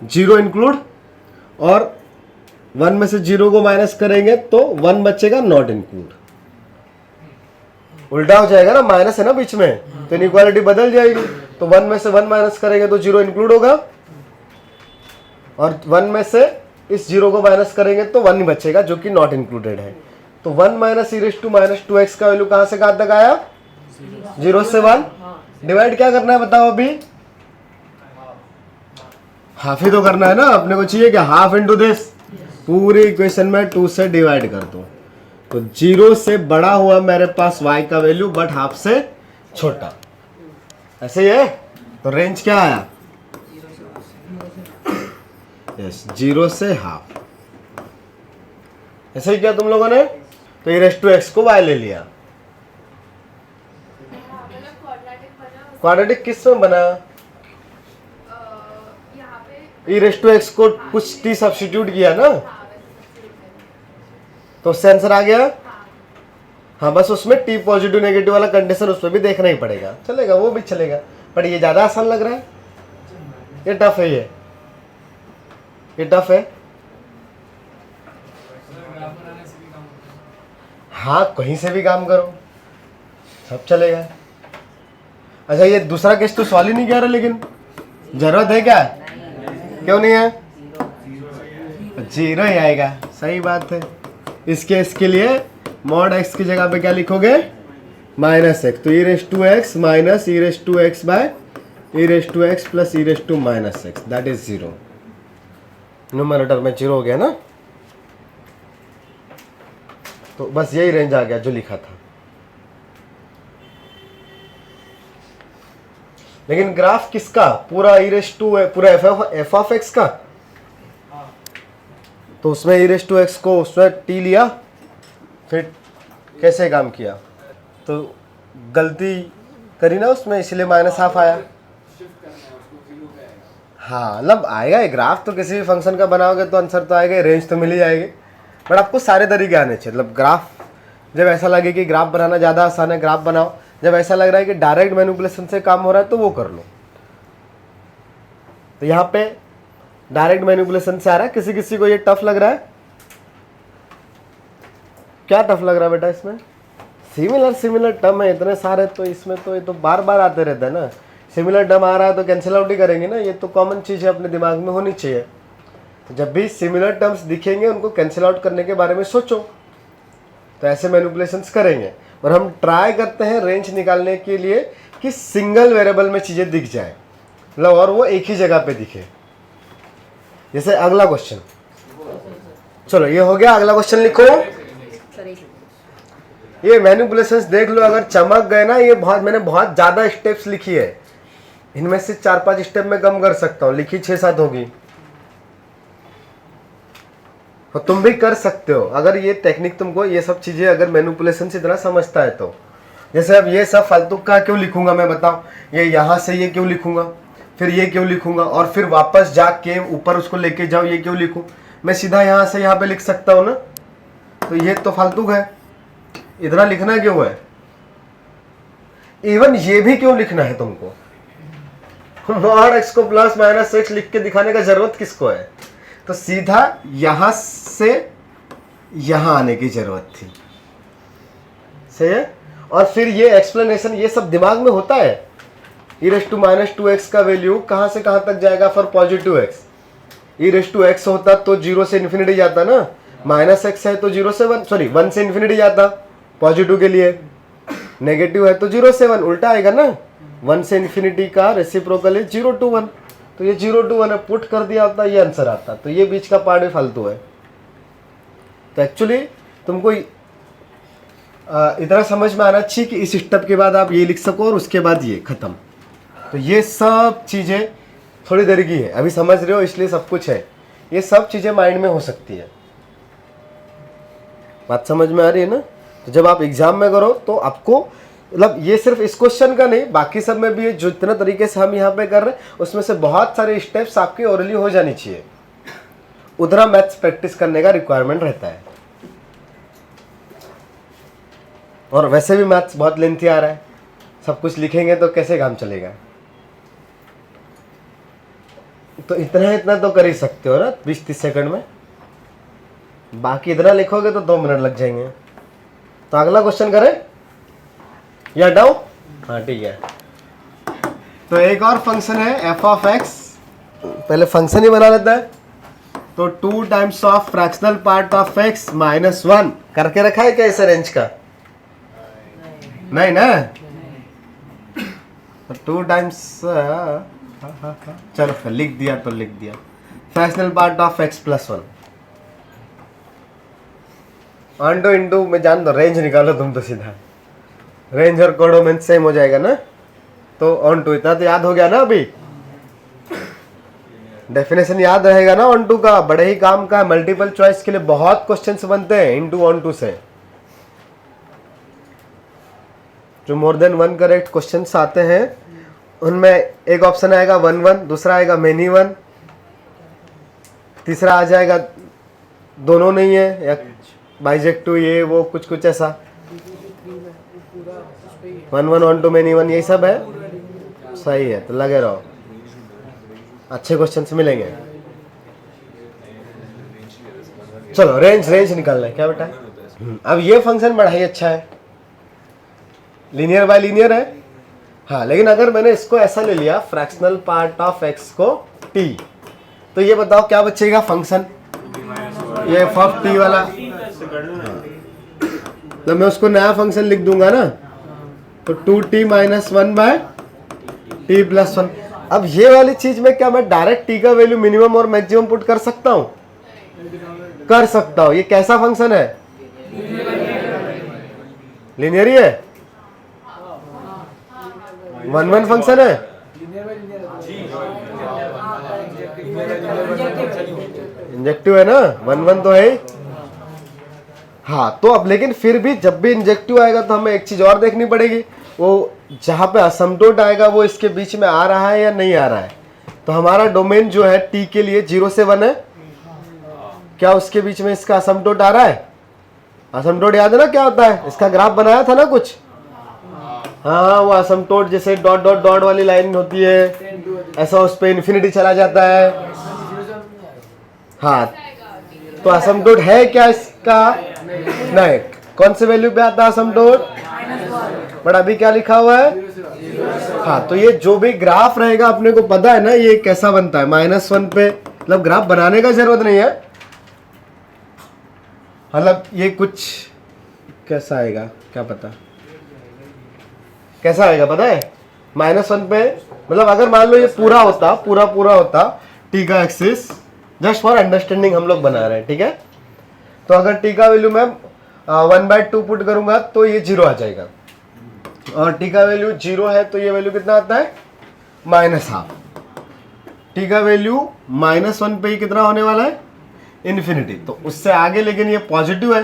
0 इंक्लूड, और 1 में से 0 को माइनस करेंगे तो 1 बचेगा नॉट इंक्लूड। उल्टा हो जाएगा ना, माइनस है ना बीच में, तो इनइक्वालिटी बदल जाएगी। तो 1 में से 1 माइनस करेंगे तो 0 इंक्लूड होगा, और 1 में से इस 0 को माइनस करेंगे तो 1 ही बचेगा जो कि नॉट इंक्लूडेड है। तो 1 minus e raise to minus 2x का वैल्यू कहां से कहां तक आया, 0 से 1। डिवाइड क्या करना है बताओ अभी, हाफ ही तो करना है ना, अपने को चाहिए क्या, हाफ इंटू दिस, पूरे इक्वेशन में 2 से डिवाइड कर दो। तो 0 से बड़ा हुआ मेरे पास y का वैल्यू, बट हाफ से छोटा, ऐसे ही है। तो रेंज क्या आया, यस 0 से हाफ। ऐसे ही किया तुम लोगों ने, तो ई रेस टू एक्स को y ले लिया। क्वाड्रेटिक किस में बना, ई रेस टू एक्स को कुछ t सब्स्टिट्यूट किया ना, तो उससे आंसर आ गया। हाँ बस उसमें t पॉजिटिव नेगेटिव वाला कंडीशन उसमें भी देखना ही पड़ेगा, चलेगा वो भी चलेगा, बट ये ज्यादा आसान लग रहा है, ये टफ है, ये टफ है। हाँ कहीं से भी काम करो सब चलेगा। अच्छा ये दूसरा केस तो सॉल्व ही नहीं किया रहा, लेकिन जरूरत है क्या, क्यों नहीं है, 0 ही आएगा, सही बात है। इस केस के लिए मॉड x की जगह पे क्या लिखोगे, माइनस एक्स, तो e raise to x minus e raise to x by e raise to x plus e raise to minus x, that is 0। Numerator में 0 हो गया ना, तो बस यही रेंज आ गया जो लिखा था। लेकिन ग्राफ किसका, पूरा ई रेस टू, पूरा एफ ऑफ एक्स का, तो उसमें ई रेस टू एक्स को उसमें टी लिया, फिर कैसे काम किया, तो गलती करी ना उसमें, इसलिए माइनस हाफ आया। हाँ मतलब आएगा, ये ग्राफ तो किसी भी फंक्शन का बनाओगे तो आंसर तो आएगा, रेंज तो मिल ही जाएगी, बट आपको सारे तरीके आने चाहिए। मतलब ग्राफ जब ऐसा लगे कि ग्राफ बनाना ज़्यादा आसान है ग्राफ बनाओ, जब ऐसा लग रहा है कि डायरेक्ट मैनिपुलेशन से काम हो रहा है तो वो कर लो। तो यहाँ पे डायरेक्ट मैनिपुलेशन से आ रहा है, किसी किसी को ये टफ लग रहा है, क्या टफ लग रहा है बेटा इसमें, सिमिलर टर्म है इतने सारे, तो इसमें तो ये तो बार बार आते रहता है ना, सिमिलर टर्म आ रहा है तो कैंसिल आउट ही करेंगे ना, ये तो कॉमन चीज़ है, अपने दिमाग में होनी चाहिए। जब भी सिमिलर टर्म्स दिखेंगे उनको कैंसिल आउट करने के बारे में सोचो, तो ऐसे मैनिपुलेशंस करेंगे। और हम ट्राई करते हैं रेंज निकालने के लिए कि सिंगल वेरिएबल में चीज़ें दिख जाए, मतलब और वो एक ही जगह पे दिखे। जैसे अगला क्वेश्चन, चलो ये हो गया, अगला क्वेश्चन लिखो। ये मैनिपुलेशंस देख लो, अगर चमक गए ना, ये बहुत मैंने बहुत ज़्यादा स्टेप्स लिखी है, इनमें से 4-5 स्टेप में कम कर सकता हूँ, लिखी 6-7 होगी, और तुम भी कर सकते हो अगर ये टेक्निक तुमको ये सब चीज़ें अगर मैनिपुलेशन से इतना समझता है तो। जैसे अब ये सब फालतू का क्यों लिखूंगा मैं, बताओ, ये यहाँ से ये क्यों लिखूंगा, फिर ये क्यों लिखूंगा, और फिर वापस जाके ऊपर उसको लेके जाओ, ये क्यों लिखूं, मैं सीधा यहाँ से यहाँ पे लिख सकता हूँ ना, तो ये तो फालतू है, इतना लिखना क्यों है, इवन ये भी क्यों लिखना है तुमको, मॉड x को प्लस माइनस x लिख के दिखाने का जरूरत किसको है, तो सीधा यहां से यहां आने की जरूरत थी, सही है। और फिर ये एक्सप्लेनेशन ये सब दिमाग में होता है, e−2x का वैल्यू कहां से कहां तक जाएगा फॉर पॉजिटिव x, e⁻x होता तो 0 से इन्फिनिटी जाता ना, -x है तो 0 से 1, सॉरी 1 से इन्फिनिटी जाता पॉजिटिव के लिए, नेगेटिव है तो 0 से 1 उल्टा आएगा ना, 1 से इन्फिनिटी का रेसिप्रोकल है 0 to 1, तो ये 0 to 1 है, पुट कर दिया होता ये आंसर आता, तो ये बीच का पार्ट भी फालतू है। तो एक्चुअली तुमको इतना समझ में आना चाहिए कि इस स्टेप के बाद आप ये लिख सको और उसके बाद ये खत्म। तो ये सब चीज़ें थोड़ी देर की है, अभी समझ रहे हो इसलिए सब कुछ है, ये सब चीज़ें माइंड में हो सकती है, बात समझ में आ रही है ना। तो जब आप एग्जाम में करो तो आपको मतलब ये सिर्फ इस क्वेश्चन का नहीं, बाकी सब में भी जो इतना तरीके से हम यहाँ पे कर रहे हैं उसमें से बहुत सारे स्टेप्स आपके ओरली हो जानी चाहिए, उतना मैथ्स प्रैक्टिस करने का रिक्वायरमेंट रहता है। और वैसे भी मैथ्स बहुत लेंथी आ रहा है, सब कुछ लिखेंगे तो कैसे काम चलेगा, तो इतना तो कर ही सकते हो ना 20-30 सेकंड में, बाकी इतना लिखोगे तो 2 मिनट लग जाएंगे। तो अगला क्वेश्चन करें या डाउन, हाँ ठीक है। तो एक और फंक्शन है f(x), पहले फंक्शन ही बना लेता है, तो 2 times of fractional part of x -1 करके रखा है क्या इसे रेंज का, नहीं ना, 2 टाइम्स चलो लिख दिया तो लिख दिया, fractional part of x +1 on two into में जान दो, रेंज निकालो तुम तो सीधा, रेंज और कोडोमेन सेम हो जाएगा ना, तो ऑन टू इतना तो याद हो गया ना, अभी डेफिनेशन याद रहेगा ना ऑन टू का, बड़े ही काम का, मल्टीपल चॉइस के लिए बहुत क्वेश्चंस बनते हैं इनटू ऑन टू से, जो मोर देन 1 करेक्ट क्वेश्चंस आते हैं उनमें एक ऑप्शन आएगा 1-1, दूसरा आएगा मेनी 1, तीसरा आ जाएगा दोनों नहीं है या बाइजेक्टिव, ये वो कुछ ऐसा, 1-1 ऑन टू मेनी 1 यही सब है, सही है। तो लगे रहो, अच्छे क्वेश्चंस मिलेंगे। चलो रेंज निकालना है क्या बेटा, अब ये फंक्शन बड़ा ही अच्छा है, लीनियर बाय लीनियर है, हाँ, लेकिन अगर मैंने इसको ऐसा ले लिया फ्रैक्शनल पार्ट ऑफ x को t, तो ये बताओ क्या बचेगा फंक्शन, ये f(t) वाला, तो मैं उसको नया फंक्शन लिख दूंगा ना, तो 2t - 1/t + 1। अब ये वाली चीज में क्या मैं डायरेक्ट t का वैल्यू मिनिमम और मैक्सिमम पुट कर सकता हूं, कर सकता हूं। ये कैसा फंक्शन है, लीनियर ही है, 1-1 फंक्शन है, इंजेक्टिव है ना, 1-1 तो है ही, हाँ। तो अब लेकिन फिर भी जब भी इंजेक्टिव आएगा तो हमें एक चीज और देखनी पड़ेगी, वो जहां पे असमटोट आएगा वो इसके बीच में आ रहा है या नहीं आ रहा है। तो हमारा डोमेन जो है t के लिए 0 से 1 है, क्या उसके बीच में इसका असमटोट आ रहा है, असमटोट याद है ना क्या होता है, इसका ग्राफ बनाया था ना कुछ, हाँ, वो असमटोट जैसे डॉट डॉट डॉट वाली लाइन होती है, ऐसा उस पे इन्फिनिटी चला जाता है, हाँ। तो असमटोट है क्या इसका, नहीं, कौन से वैल्यू पे आता है असमटोट, बट अभी क्या लिखा हुआ है, हाँ। तो ये जो भी ग्राफ रहेगा अपने को पता है ना ये कैसा बनता है, -1 पे, मतलब ग्राफ बनाने का जरूरत नहीं है, मतलब ये कुछ कैसा आएगा क्या पता, कैसा आएगा पता है, -1 पे, मतलब अगर मान लो ये पूरा होता t का एक्सिस, जस्ट फॉर अंडरस्टैंडिंग हम लोग बना रहे हैं, ठीक है। तो अगर t का वैल्यू मैं 1/2 पुट करूंगा तो ये 0 आ जाएगा, और टी का वैल्यू 0 है तो ये वैल्यू कितना आता है -12। टी का वैल्यू -1 पे ही कितना होने वाला है इन्फिनिटी, तो उससे आगे लेकिन ये पॉजिटिव है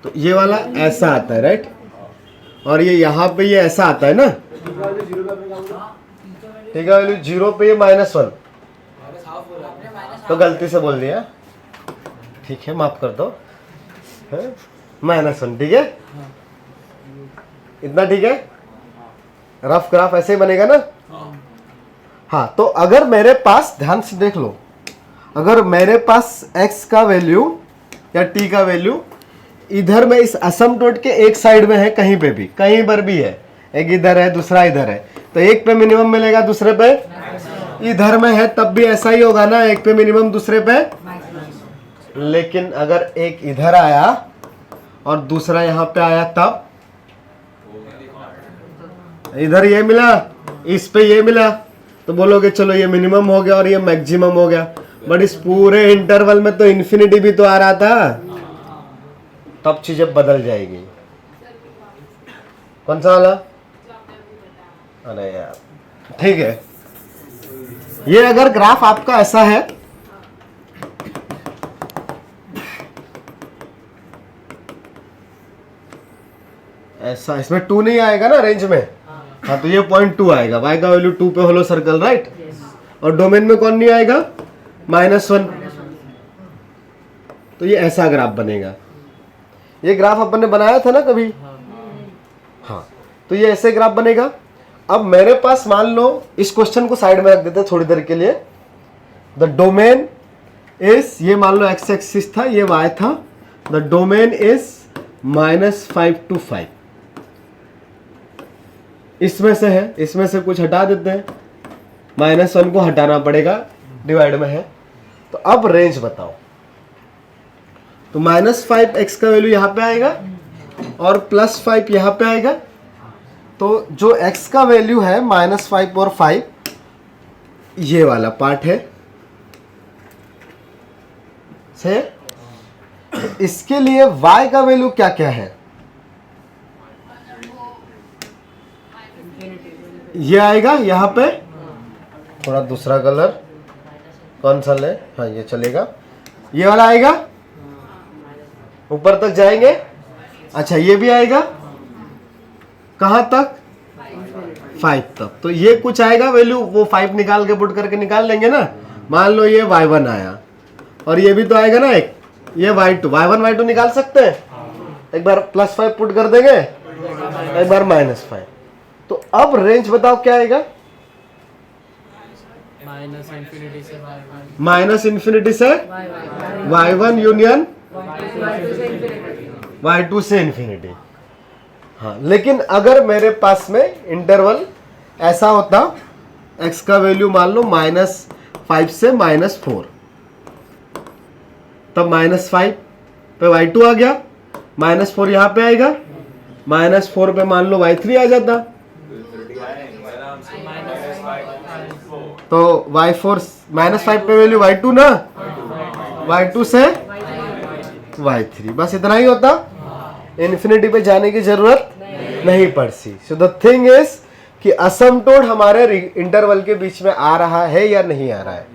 तो ये वाला ऐसा आता है, राइट, और ये यहाँ पे ये ऐसा आता है ना, टी का वैल्यू 0 पे ये -1, तो गलती से बोल दिया, ठीक है माफ कर दो, -1, ठीक है, इतना ठीक है। रफ ग्राफ ऐसे ही बनेगा ना। हाँ, तो अगर मेरे पास, ध्यान से देख लो, अगर मेरे पास x का वैल्यू या t का वैल्यू इधर में इस असमटोट के एक साइड में है, कहीं पे भी, कहीं पर भी है, एक इधर है दूसरा इधर है, तो एक पे मिनिमम मिलेगा दूसरे पे, इधर में है तब भी ऐसा ही होगा ना, एक पे मिनिमम दूसरे पे। लेकिन अगर एक इधर आया और दूसरा यहाँ पे आया तब इधर ये मिला, इस पे ये मिला, तो बोलोगे चलो ये मिनिमम हो गया और ये मैक्सिमम हो गया, बट इस पूरे इंटरवल में तो इन्फिनिटी भी तो आ रहा था, तब चीजें बदल जाएगी। कौन सा वाला? अरे यार, ठीक है, ये अगर ग्राफ आपका ऐसा है, ऐसा, इसमें 2 नहीं आएगा ना रेंज में, हाँ, तो ये 0.2 आएगा, y का वैल्यू 2 पे होलो सर्कल, राइट, और डोमेन में कौन नहीं आएगा -1, तो ये ऐसा ग्राफ बनेगा। ये ग्राफ अपन ने बनाया था ना कभी, हाँ, तो ये ऐसे ग्राफ बनेगा। अब मेरे पास मान लो, इस क्वेश्चन को साइड में रख देते हैं थोड़ी देर के लिए, द डोमेन इज, ये मान लो x एक्सिस था, ये y था, द डोमेन इज -5 to 5, इसमें से है, इसमें से कुछ हटा देते हैं, -1 को हटाना पड़ेगा, डिवाइड में है, तो अब रेंज बताओ, तो -5x का वैल्यू यहाँ पे आएगा और +5 यहाँ पे आएगा, तो जो x का वैल्यू है -5 और 5, ये वाला पार्ट है से, इसके लिए y का वैल्यू क्या क्या है, ये आएगा यहाँ पे, थोड़ा दूसरा कलर कौन सा ले, हाँ ये चलेगा, ये वाला आएगा, ऊपर तक जाएंगे, अच्छा ये भी आएगा, कहाँ तक 5 तक, तो ये कुछ आएगा वैल्यू, वो 5 निकाल के पुट करके निकाल लेंगे ना, मान लो ये y1 आया, और ये भी तो आएगा ना एक, ये y2, y1 y2 निकाल सकते हैं, एक बार +5 पुट कर देंगे, एक बार -5, तो अब रेंज बताओ क्या आएगा, -इन्फिनिटी से y1 यूनियन y2 से इन्फिनिटी। हाँ, लेकिन अगर मेरे पास में इंटरवल ऐसा होता, x का वैल्यू मान लो -5 से -4, तब -5 पे y2 आ गया, -4 यहाँ पे आएगा, -4 पे मान लो y3 आ जाता, तो y4 -5 पे वैल्यू y2 ना, y2 से y3, बस इतना ही होता, इन्फिनिटी पे जाने की जरूरत नहीं पड़ती। सो द थिंग इज कि असमटोड हमारे इंटरवल के बीच में आ रहा है या नहीं आ रहा है।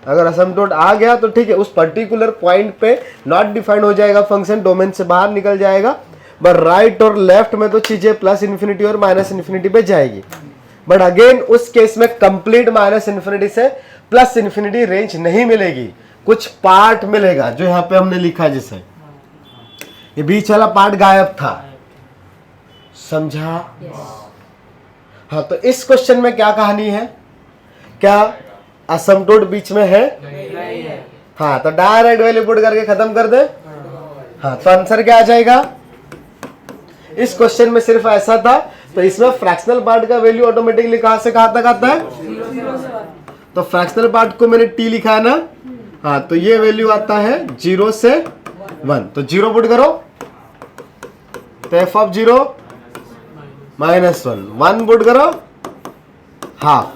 अगर असमटोड आ गया तो ठीक है, उस पर्टिकुलर पॉइंट पे नॉट डिफाइंड हो जाएगा फंक्शन, डोमेन से बाहर निकल जाएगा, बट राइट और लेफ्ट में तो चीजें +इन्फिनिटी और -इन्फिनिटी पे जाएगी। बट अगेन उस केस में कंप्लीट -इन्फिनिटी से +इन्फिनिटी रेंज नहीं मिलेगी, कुछ पार्ट मिलेगा जो यहाँ पे हमने लिखा, जिसे ये बीच वाला पार्ट गायब था, समझा? हाँ, तो इस क्वेश्चन में क्या कहानी है, क्या असमटोड बीच में है? हाँ, तो डायरेक्ट वैल्यू पुट करके खत्म कर दे। हाँ, तो आंसर क्या आ जाएगा? इस क्वेश्चन में सिर्फ ऐसा था, तो इसमें फ्रैक्शनल पार्ट का वैल्यू ऑटोमेटिकली कहां से कहां तक आता है? तो फ्रैक्शनल पार्ट को मैंने t लिखा है ना, हाँ, तो ये वैल्यू आता है 0 से 1, तो 0 पुट करो, तो f ऑफ 0 -1, 1 पुट करो, हाफ,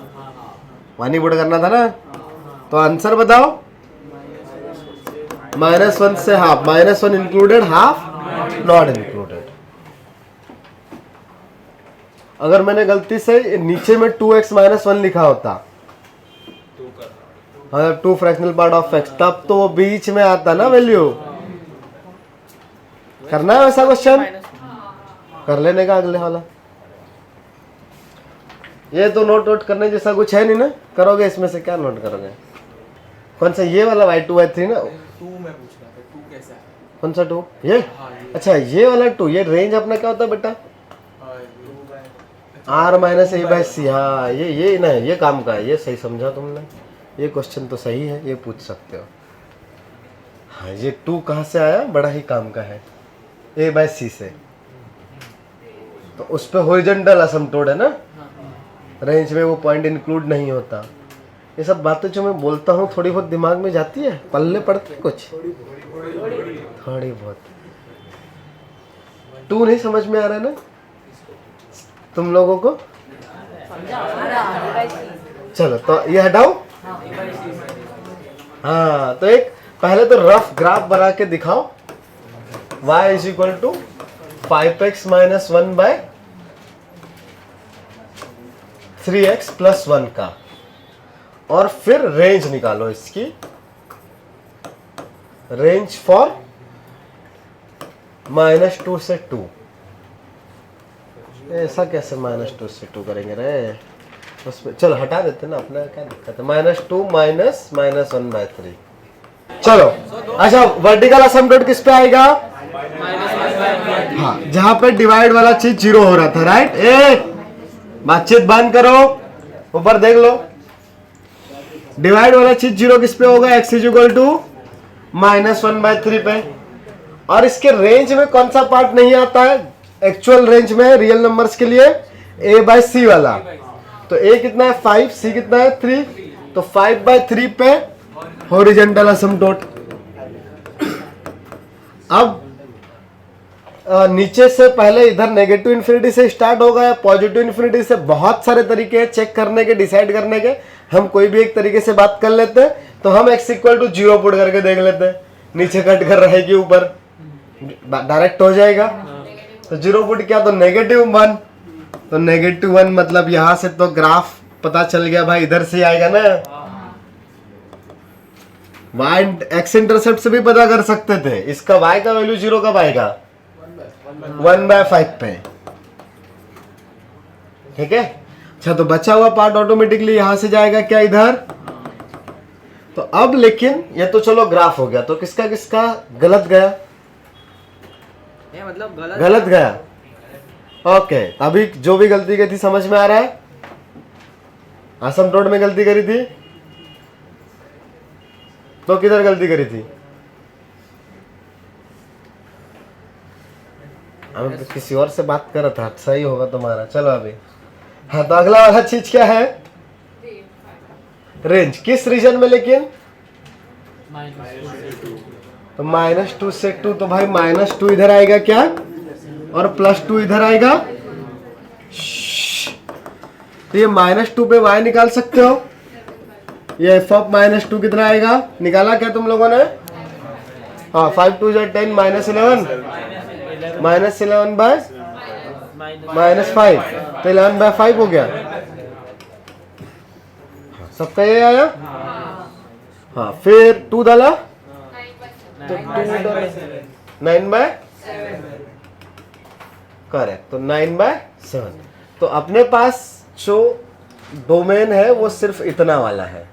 1 ही पुट करना था ना, तो आंसर बताओ, -1 से half, -1 included half, not included. अगर मैंने गलती से नीचे में 2x माइनस 1 लिखा होता, मतलब 2 फ्रैक्शनल पार्ट ऑफ x, तब तो वो बीच में आता ना वैल्यू। करना है वैसा क्वेश्चन, कर लेने का अगले वाला। ये तो नोट करने जैसा कुछ है नहीं ना, करोगे इसमें से क्या नोट करोगे? कौन सा? ये वाला y2 y3 ना? 2 में पूछ रहा था 2 कैसा है? कौन सा 2? ये अच्छा, ये वाला 2। ये रेंज अपना क्या होता है बेटा? r माइनस ए बाई सी। हाँ ये ना, ये काम का है, ये सही समझा तुमने। ये क्वेश्चन तो सही है, ये पूछ सकते हो। हाँ, ये 2 कहाँ से आया? बड़ा ही काम का है, ए बाई सी से। तो उस पर हॉरिजॉन्टल असमतोड़ है ना, रेंज में वो पॉइंट इंक्लूड नहीं होता। ये सब बातें जो मैं बोलता हूँ थोड़ी बहुत दिमाग में जाती है, पल्ले पड़ती है कुछ थोड़ी बहुत। 2 नहीं समझ में आ रहा है ना तुम लोगों को? चलो तो ये हटाओ। हाँ, तो एक पहले तो रफ ग्राफ बना के दिखाओ। y is equal to 5x minus 1 by 3x plus 1 का, और फिर रेंज निकालो इसकी। रेंज फॉर -2 से 2। ऐसा कैसे -2 से 2 करेंगे रे? उसमें चलो हटा देते ना, अपना क्या दिक्कत है। -2 माइनस -1/3। चलो अच्छा, वर्टिकल असमतोड़ किस पे आएगा? हाँ, जहां पे डिवाइड वाला चीज 0 हो रहा था, राइट? बातचीत बंद करो, ऊपर देख लो। डिवाइड वाला चीज 0 किस पे होगा? x इज इक्वल टू -1/3 पे। और इसके रेंज में कौन सा पार्ट नहीं आता है? एक्चुअल रेंज में रियल नंबर्स के लिए a बाई सी वाला। तो a कितना है? 5, c कितना है? 3। तो 5/3 पे हॉरिजॉन्टल असमतोड़। अब नीचे से पहले इधर नेगेटिव इन्फिनिटी से स्टार्ट होगा या पॉजिटिव इन्फिनिटी से? बहुत सारे तरीके हैं चेक करने के, डिसाइड करने के। हम कोई भी एक तरीके से बात कर लेते हैं। तो हम x इक्वल टू 0 पुट करके देख लेते हैं। नीचे कट कर रहेगी, ऊपर डायरेक्ट हो जाएगा। तो 0 पुट किया तो -1। तो -1 मतलब यहां से तो ग्राफ पता चल गया भाई, इधर से आएगा ना। y x इंटरसेप्ट से भी पता कर सकते थे। इसका y का वैल्यू 0 कब आएगा? 1/5 पे। ठीक है। अच्छा, तो बचा हुआ पार्ट ऑटोमेटिकली यहां से जाएगा क्या? इधर। तो अब लेकिन ये तो चलो ग्राफ हो गया, तो किसका किसका गलत गया? ये मतलब गलत गया। ओके, अभी जो भी गलती की थी समझ में आ रहा है? असमतोड़ में गलती करी थी तो किधर गलती करी थी? हम किसी और से बात कर रहा था, सही होगा तुम्हारा। चलो अभी हाँ, तो अगला वाला चीज क्या है? रेंज किस रीजन में? लेकिन तो -2 से 2। तो भाई -2 इधर आएगा क्या, और +2 इधर आएगा। तो ये -2 पे y निकाल सकते हो। ये f ऑफ -2 कितना आएगा? निकाला क्या तुम लोगों ने? हाँ, 5 2 10 -11 -11/-5। तो 11/5 हो गया। सबका ये आया। हाँ, फिर 2 डाला तो 9/7। करेक्ट, तो 9/7। तो अपने पास जो डोमेन है वो सिर्फ इतना वाला है,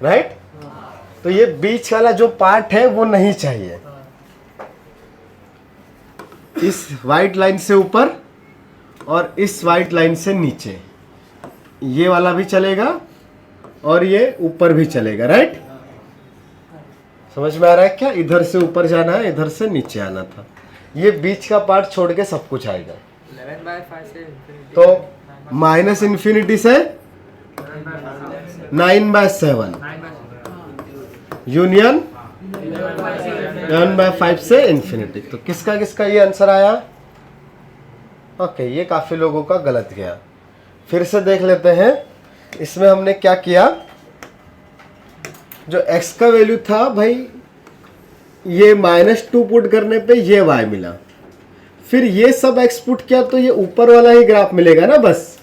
राइट? तो ये बीच वाला जो पार्ट है वो नहीं चाहिए। इस वाइट लाइन से ऊपर और इस वाइट लाइन से नीचे, ये वाला भी चलेगा और ये ऊपर भी चलेगा, राइट? समझ में आ रहा है क्या? इधर से ऊपर जाना है, इधर से नीचे आना था। ये बीच का पार्ट छोड़ के सब कुछ आएगा। 11/5 से infinity। तो -∞ से 9/7 यूनियन 11/5 से इन्फिनिटी। तो किसका किसका ये आंसर आया? ओके, ये काफी लोगों का गलत गया। फिर से देख लेते हैं। इसमें हमने क्या किया? जो x का वैल्यू था भाई ये -2 पुट करने पे ये y मिला, फिर ये सब x पुट किया तो ये ऊपर वाला ही ग्राफ मिलेगा ना, बस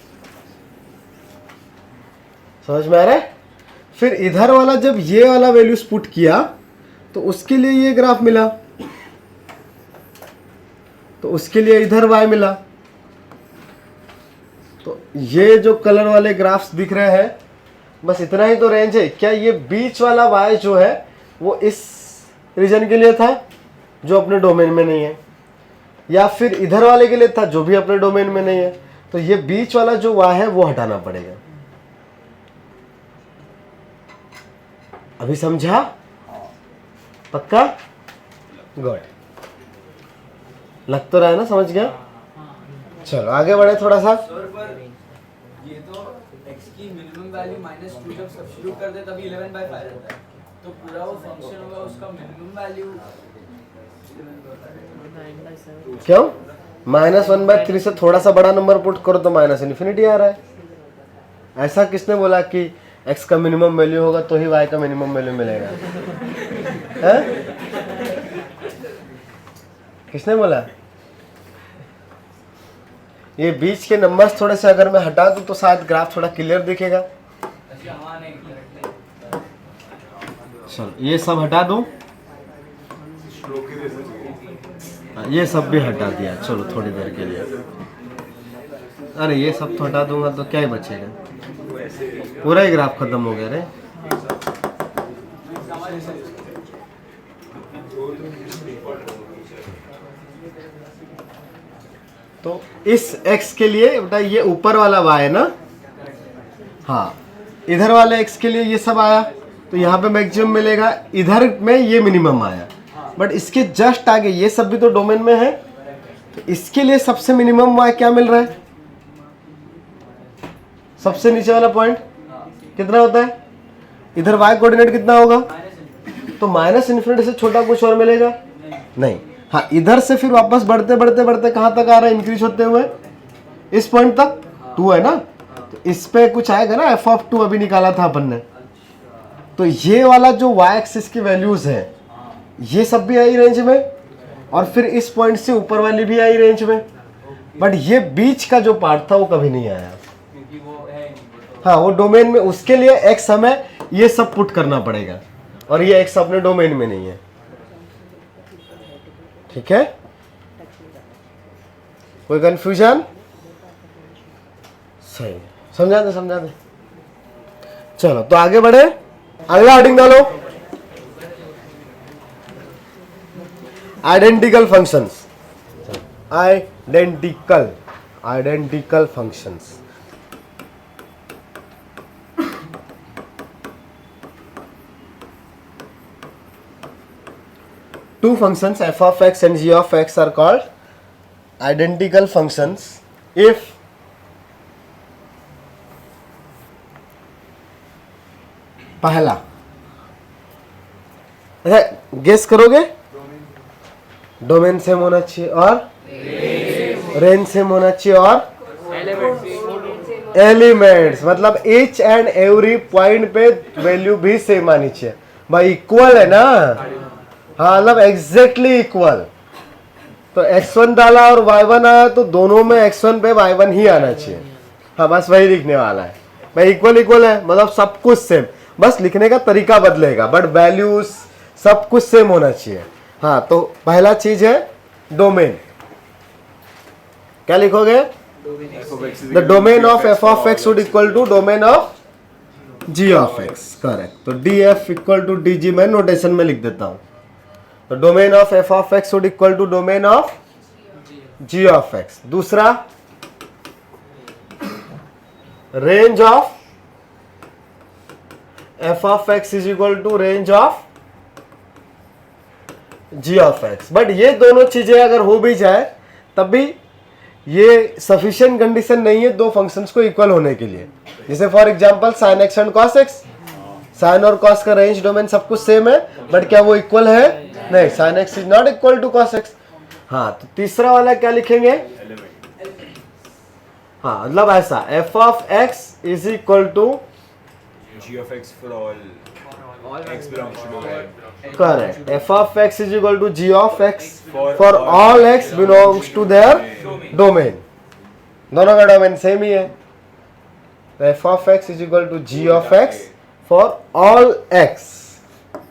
समझ में आ रहा है। फिर इधर वाला जब ये वाला वैल्यूज पुट किया तो उसके लिए ये ग्राफ मिला, तो उसके लिए इधर y मिला। तो ये जो कलर वाले ग्राफ्स दिख रहे हैं, बस इतना ही तो रेंज है। क्या ये बीच वाला y जो है वो इस रीजन के लिए था जो अपने डोमेन में नहीं है, या फिर इधर वाले के लिए था जो भी अपने डोमेन में नहीं है। तो ये बीच वाला जो y है वो हटाना पड़ेगा। अभी समझा? पक्का? गुड, लग तो रहा है ना, समझ गया। चलो आगे बढ़े थोड़ा सा। सर पर ये तो x की मिनिमम वैल्यू -2 जब सब्स्टिट्यूट कर दे तभी 11/5 रहता है, तो पूरा वो फंक्शन होगा उसका मिनिमम वैल्यू क्यों? -1/3 से थोड़ा सा बड़ा नंबर पुट करो तो -∞ आ रहा है। ऐसा किसने बोला कि x का मिनिमम वैल्यू होगा तो ही y का मिनिमम वैल्यू मिलेगा? है? किसने बोला? ये बीच के नंबर्स थोड़े से अगर मैं हटा दूं तो शायद ग्राफ थोड़ा क्लियर दिखेगा। चलो ये सब हटा दूं, ये सब भी हटा दिया। चलो थोड़ी देर के लिए, अरे ये सब तो हटा दूंगा तो क्या ही बचेगा, पूरा ही ग्राफ खत्म हो गया रे। तो इस x के लिए बेटा ये ऊपर वाला y है ना, हाँ, इधर वाले x के लिए ये सब आया तो यहाँ पे मैक्सिमम मिलेगा, इधर में ये मिनिमम आया। बट इसके जस्ट आगे ये सब भी तो डोमेन में है, तो इसके लिए सबसे मिनिमम y क्या मिल रहा है? सबसे नीचे वाला पॉइंट कितना होता है? इधर y कोऑर्डिनेट कितना होगा? तो -∞ से छोटा कुछ और मिलेगा नहीं। हाँ, इधर से फिर वापस बढ़ते बढ़ते बढ़ते कहाँ तक आ रहा है इंक्रीज होते हुए? इस पॉइंट तक 2 है ना, तो इस पे कुछ आएगा ना, f(2) अभी निकाला था अपन ने। तो ये वाला जो y एक्सिस की वैल्यूज है ये सब भी आई रेंज में, और फिर इस पॉइंट से ऊपर वाली भी आई रेंज में। बट ये बीच का जो पार्ट था वो कभी नहीं आया, क्योंकि वो है नहीं। हाँ वो डोमेन में, उसके लिए x हमें ये सब पुट करना पड़ेगा और ये x अपने डोमेन में नहीं है। ठीक है, कोई कंफ्यूजन? सही, समझा दे। चलो तो आगे बढ़े, अगला हेडिंग डालो, identical functions. Identical functions. Two functions f of x and g of x are called identical functions if पहला, अच्छा गेस करोगे, डोमेन सेम होना चाहिए और रेंज सेम होना चाहिए और एलिमेंट्स, मतलब ईच एंड एवरी पॉइंट पे वैल्यू भी सेम आनी चाहिए। भाई इक्वल है ना, हाँ मतलब एग्जैक्टली इक्वल। तो x1 डाला और y1 आया तो दोनों में x1 पे y1 ही आना चाहिए। हाँ बस वही लिखने वाला है भाई, इक्वल इक्वल है मतलब सब कुछ सेम, बस लिखने का तरीका बदलेगा बट वैल्यूज सब कुछ सेम होना चाहिए। हाँ तो पहला चीज है डोमेन, क्या लिखोगे? The domain of f of x would equal to domain of g of x, correct. तो df इक्वल टू dg मैं नोटेशन में लिख देता हूं। तो domain of f of x would equal to domain of g of x। दूसरा range of f of x is equal to range of g of x। But ये दोनों चीजें अगर हो भी जाए तब भी ये सफिशिएंट कंडीशन नहीं है दो फंक्शंस को इक्वल होने के लिए। जैसे for example sin x and cos x, sin और cos का रेंज डोमेन सब कुछ सेम है बट क्या वो इक्वल है? नहीं, sin x is not equal to cos x। हाँ तो तीसरा वाला क्या लिखेंगे? हाँ मतलब ऐसा f of x is equal to g of x for all X belongs to domain. Correct f of x is equal to g of x for all x belongs to their domain. दोनों का domain same ही है, तो f of x is equal to g of x for all x.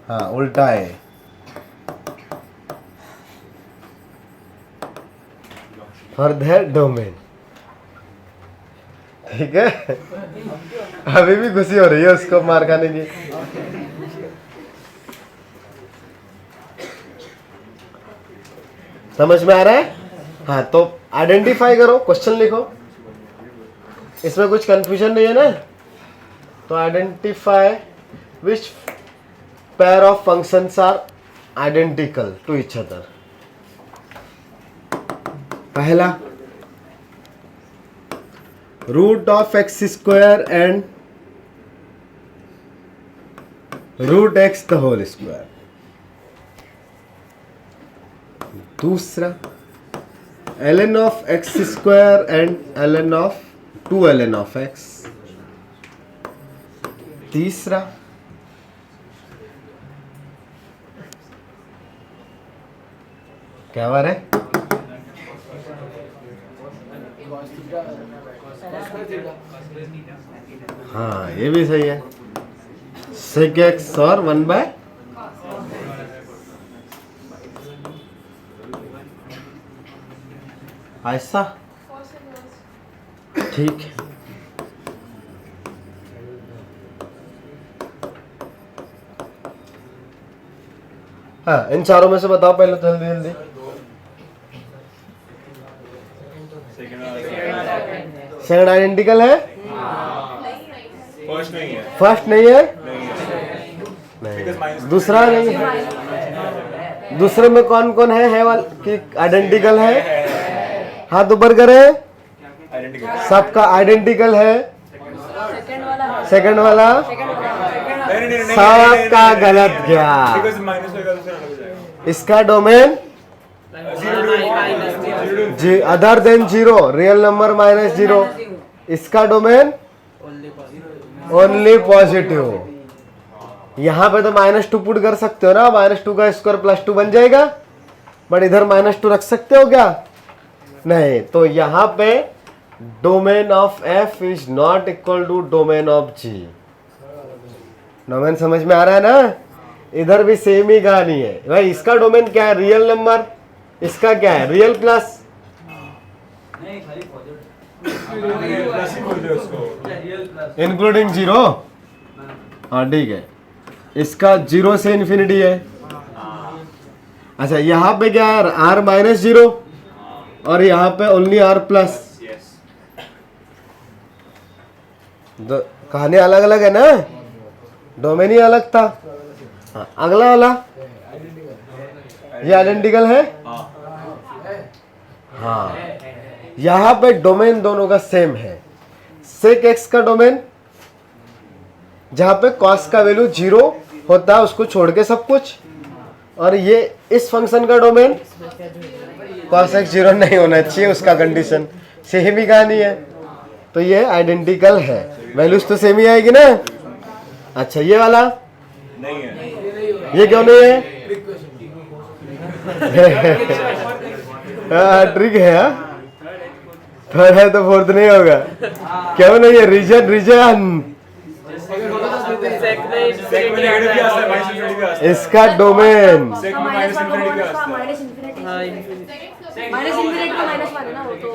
हाँ उल्टा है, for their domain. ठीक है, अभी भी खुशी हो रही है उसको मार खाने की. समझ में आ रहा है? हाँ, तो आइडेंटिफाई करो, क्वेश्चन लिखो, इसमें कुछ कंफ्यूजन नहीं है ना. तो identify which pair of functions are identical to each other. पहला, root of x square and root x the whole square. दूसरा, ln of x square and ln of 2ln of x. तीसरा, क्या बात है? हाँ ये भी सही है, sec x और 1 बाय ऐसा. ठीक है, हाँ इन चारों में से बताओ पहले तो जल्दी जल्दी. सेकंड आइडेंटिकल है, फर्स्ट नहीं है. फर्स्ट नहीं है, Because नहीं. minus दूसरा नहीं है. दूसरे में कौन कौन है वाला कि आइडेंटिकल है? हाथ ऊपर करे, identical. सबका आइडेंटिकल है. सेकंड वाला सेकंड वाला नहीं, सबका गलत गया. Because minus होगा तो फिर अलग हो जाएगा. इसका डोमेन जी other than zero, real number minus zero. इसका डोमेन ओनली पॉजिटिव. यहाँ पे तो -2 पुट कर सकते हो ना, -2 का स्क्वायर +2 बन जाएगा, बट इधर -2 रख सकते हो क्या? नहीं. तो यहाँ पे domain of f is not equal to domain of g. Domain समझ में आ रहा है ना? इधर भी सेम ही कहानी है भाई. इसका डोमेन क्या है? Real number. इसका क्या है? Real plus. नहीं खाली पॉजिटिव प्लस ही बोल दे उसको. Real plus including zero. हाँ ठीक है, इसका 0 से इन्फिनिटी है. अच्छा यहाँ पे क्या है? r -0 और यहाँ पे ओनली r प्लस. Yes. कहानी अलग अलग है ना, डोमेन ही अलग था. हाँ, अगला वाला ये आइडेंटिकल है. हाँ यहाँ पे डोमेन दोनों का सेम है. सेक एक्स का डोमेन जहाँ पे कॉस का वैल्यू 0 होता है उसको छोड़ के सब कुछ, और ये इस फंक्शन का डोमेन कॉस एक्स 0 नहीं होना चाहिए, उसका कंडीशन सेम ही कहानी है. तो ये आइडेंटिकल है, वैल्यूज तो सेम ही आएगी ना. अच्छा ये वाला नहीं है. ये क्यों नहीं है? ट्रिक है. हाँ? थर्ड है तो फोर्थ नहीं होगा. क्यों नहीं है? रीजन रीजन सेक में नेगेटिव भी आता है, माइनस इन्फिनिटी भी आता है. इसका डोमेन सेक में माइनस इन्फिनिटी भी आता है. -∞ का -1 है ना वो तो.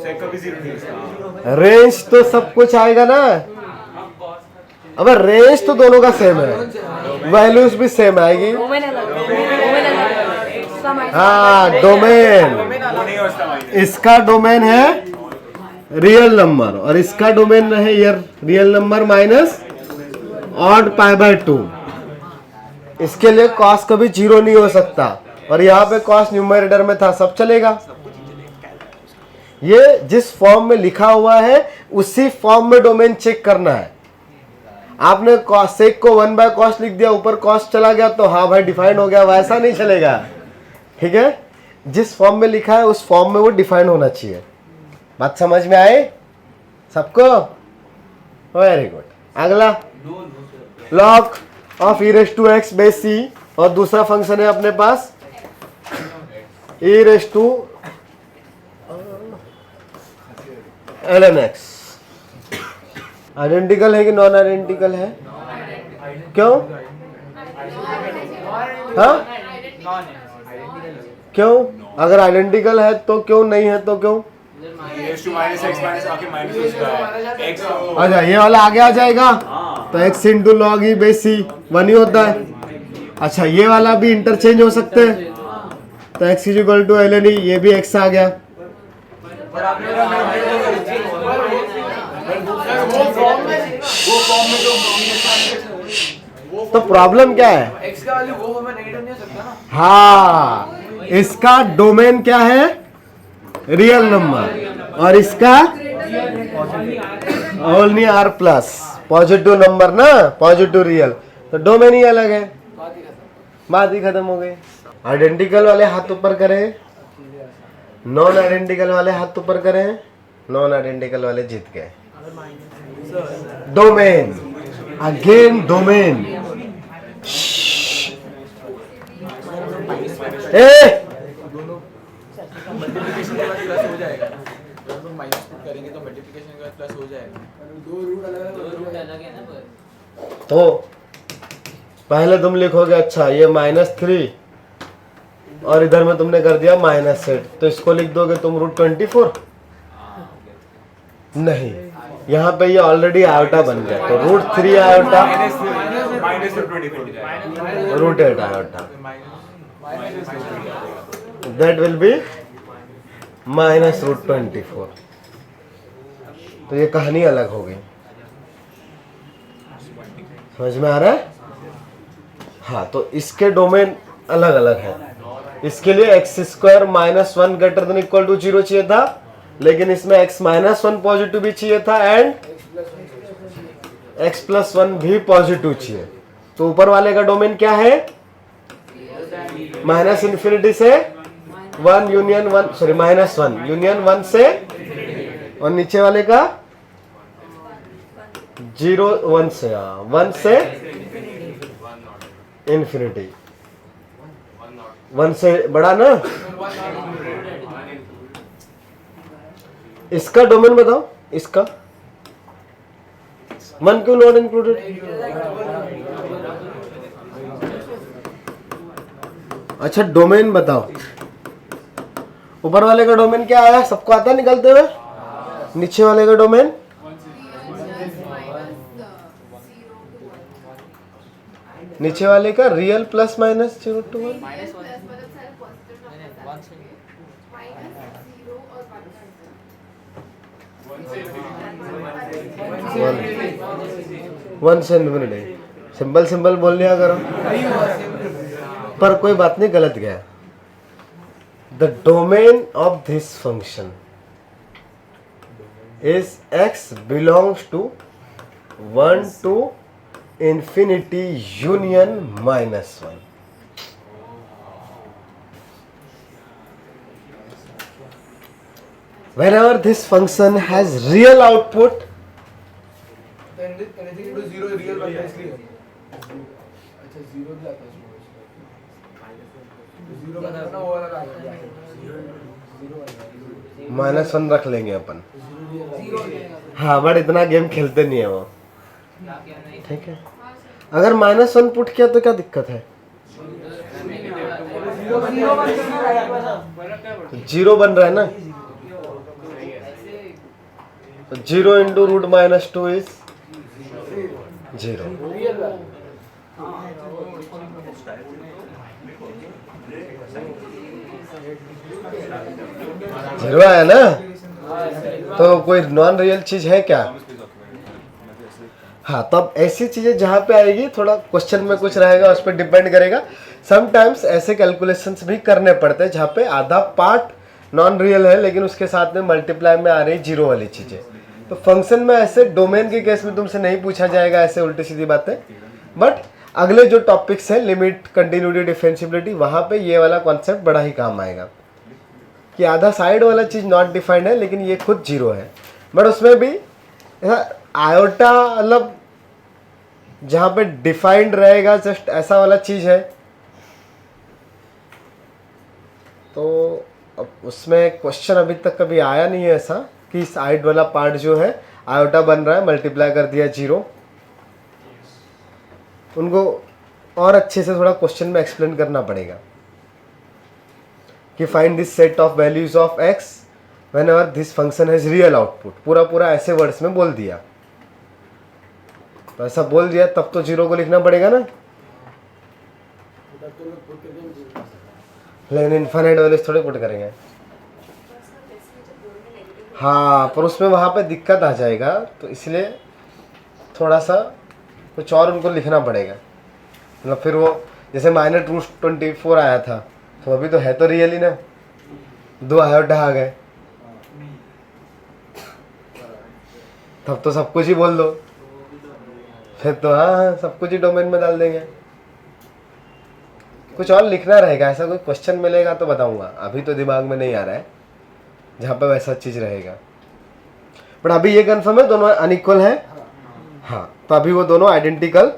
सेक का भी 0 नहीं है. रेंज तो सब कुछ आएगा ना. अब रेंज तो दोनों का सेम है, वैल्यूज भी सेम आएगी. डोमेन अलग है. इसका माइनस हाँ डोमेन. वो नहीं है उसका माइनस. इसका डोमेन है रियल नंबर और इसका डोमेन है यार रियल नंबर माइनस ऑड π/2. इसके लिए कॉस कभी 0 नहीं हो सकता, और यहाँ पे कॉस न्यूमरेटर में था, सब चलेगा. ये जिस फॉर्म में लिखा हुआ है उसी फॉर्म में डोमेन चेक करना है. आपने सेक को 1/cos लिख दिया, ऊपर कॉस चला गया तो हाँ भाई डिफाइन हो गया, वैसा नहीं चलेगा. ठीक है, जिस फॉर्म में लिखा है उस फॉर्म में वो डिफाइन होना चाहिए. बात समझ में आए सबको? Very good. अगला log of e raise to x base c, और दूसरा फंक्शन है अपने पास e raise to l n x. Identical है कि नॉन आइडेंटिकल है? क्यों? हाँ क्यों? अगर आइडेंटिकल है तो क्यों, नहीं है तो क्यों? Raise to minus x minus आके माइनस उसका है एक्स। अच्छा ये वाला आगे आ जाएगा, तो x into log e base c 1 ही होता है। अच्छा ये वाला भी इंटरचेंज हो सकते हैं, तो x is equal to l n e, ये भी एक्स आ गया। तो प्रॉब्लम क्या है? एक्स का वैल्यू वो हमें नेगेटिव नहीं हो सकता ना। हाँ, इसका डोमेन क्या है? रियल नंबर, और इसका only R plus, positive number ना, पॉजिटिव रियल, तो डोमेन ही अलग है, बात ही खत्म हो गई। आइडेंटिकल वाले हाथ ऊपर करें, नॉन आइडेंटिकल वाले हाथ ऊपर करें, नॉन आइडेंटिकल वाले जीत गए। Domain, again domain. A multiplication के बाद प्लस हो जाएगा, जब हम माइनस पुट करेंगे तो मल्टीप्लिकेशन के बाद प्लस हो जाएगा। दो रूट अलग है ना। तो पहले तुम लिखोगे अच्छा ये -3 और इधर में तुमने कर दिया -8, तो इसको लिख दोगे तुम √24? नहीं, यहाँ पे ये ऑलरेडी आयोटा बन गया, तो √3 iota minus 24 √8 iota, that will be -√24। तो ये कहानी अलग हो गई, समझ में आ रहा है? हाँ, तो इसके डोमेन अलग अलग है। इसके लिए x² -1 greater than equal to 0 चाहिए था, लेकिन इसमें x -1 पॉजिटिव भी चाहिए था एंड x+1 भी पॉजिटिव चाहिए। तो ऊपर वाले का डोमेन क्या है? -∞ से 1 यूनियन 1, सॉरी -1 यूनियन 1 से, और नीचे वाले का 0 1 से, 1 से इन्फिनिटी, 1 से बड़ा ना। इसका डोमेन बताओ, इसका 1 क्यों नॉट इंक्लूडेड? अच्छा डोमेन बताओ, ऊपर वाले का डोमेन क्या आया? सबको आता है निकलते हुए? नीचे वाले का डोमेन नीचे वाले का real plus minus 0 to 1, one से इन्फिनिटी। सिंपल सिंपल बोल लिया करो, पर कोई बात नहीं, गलत गया। The domain of this function is x belongs to 1 to infinity union -1। Whenever this function has real output, anything to 0 real बनता है इसलिए। अच्छा 0 भी आता है उसमें। 0 बनता है ना, वो वाला आता है। -1 रख लेंगे अपन। हाँ, बट इतना गेम खेलते नहीं है वो, ठीक है। अगर -1 पुट किया तो क्या दिक्कत है? 0 बन रहा है ना, 0 इंटू √-2 इज 0। 0 आया ना, तो कोई नॉन रियल चीज है क्या? हाँ, तब ऐसी चीजें जहाँ पे आएगी थोड़ा क्वेश्चन में कुछ रहेगा, उस पर डिपेंड करेगा। समटाइम्स ऐसे कैलकुलेशंस भी करने पड़ते हैं जहाँ पे आधा पार्ट नॉन रियल है, लेकिन उसके साथ में मल्टीप्लाई में आ रही 0 वाली चीजें। तो फंक्शन में ऐसे डोमेन के केस में तुमसे नहीं पूछा जाएगा ऐसे उल्टी सीधी बातें, बट अगले जो टॉपिक्स हैं लिमिट, कंटिन्यूटी, डिफरेंशियबिलिटी, वहाँ पे ये वाला कॉन्सेप्ट बड़ा ही काम आएगा कि आधा साइड वाला चीज़ नॉट डिफाइंड है, लेकिन ये खुद 0 है। बट उसमें भी आयोटा मतलब जहाँ पे डिफाइंड रहेगा जस्ट ऐसा वाला चीज़ है, तो अब उसमें क्वेश्चन अभी तक कभी आया नहीं है ऐसा कि इस आइड वाला पार्ट जो है आयोटा बन रहा है, मल्टीप्लाई कर दिया 0। उनको और अच्छे से थोड़ा क्वेश्चन में एक्सप्लेन करना पड़ेगा कि find this set of values of x whenever this function has real output. पूरा पूरा ऐसे वर्ड्स में बोल दिया, तो ऐसा बोल दिया तब तो 0 को लिखना पड़ेगा ना, लेकिन इनफाइनाइट वैल्यूज थोड़े पुट करेंगे। हाँ, पर उसमें वहाँ पे दिक्कत आ जाएगा, तो इसलिए थोड़ा सा कुछ और उनको लिखना पड़ेगा। मतलब फिर वो जैसे -224 आया था, तो अभी तो है तो रियल ही ना, 2 आयोटा आ गए, तब तो सब कुछ ही बोल दो, फिर तो हाँ सब कुछ ही डोमेन में डाल देंगे। कुछ और लिखना रहेगा, ऐसा कोई क्वेश्चन मिलेगा तो बताऊंगा, अभी तो दिमाग में नहीं आ रहा है जहाँ पे वैसा चीज़ रहेगा। बट अभी ये कन्फर्म है दोनों अनइक्वल है। हाँ, तो अभी वो दोनों आइडेंटिकल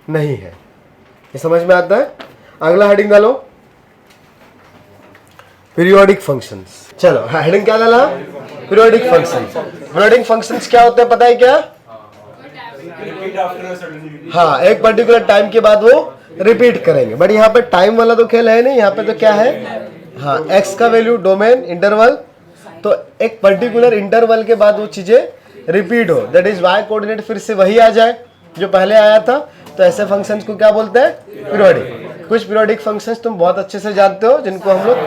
नहीं है, ये समझ में आता है। अगला हेडिंग डालो, पीरियोडिक फंक्शंस। चलो हेडिंग क्या डाला? Periodic functions. पीरियोडिक फंक्शंस क्या होते हैं पता है क्या? हाँ, एक पर्टिकुलर टाइम के बाद वो रिपीट करेंगे। बट यहाँ पे टाइम वाला तो खेल है नहीं, यहाँ पे तो क्या है, हाँ x का वैल्यू डोमेन इंटरवल, तो एक पर्टिकुलर इंटरवल के बाद वो चीजें रिपीट हो, दैट इज y कोऑर्डिनेट फिर से वही आ जाए जो पहले आया था। तो ऐसे फंक्शंस को क्या बोलते हैं? पीरियोडिक। कुछ पीरियोडिक फंक्शंस तुम बहुत अच्छे से जानते हो, जिनको हम लोग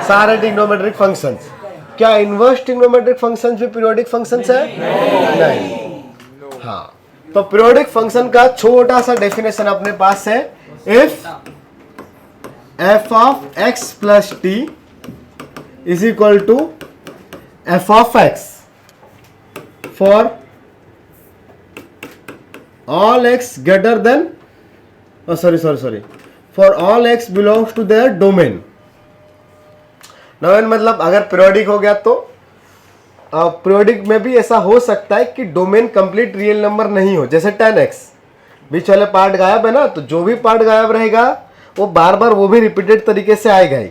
सारे ट्रिग्नोमेट्रिक फंक्शंस। क्या इनवर्स ट्रिग्नोमेट्रिक फंक्शंस भी पीरियोडिक फंक्शंस है? नहीं। हाँ, तो पीरियोडिक फंक्शन का छोटा सा डेफिनेशन अपने पास है, if f of x plus t is equal to f of x for all x greater than for all x belongs to their domain। Domain मतलब अगर पीरियोडिक हो गया तो पीरियोडिक में भी ऐसा हो सकता है कि डोमेन कंप्लीट रियल नंबर नहीं हो, जैसे 10x बीच वाले पार्ट गायब है ना, तो जो भी पार्ट गायब रहेगा वो बार बार वो भी रिपीटेड तरीके से आएगा ही।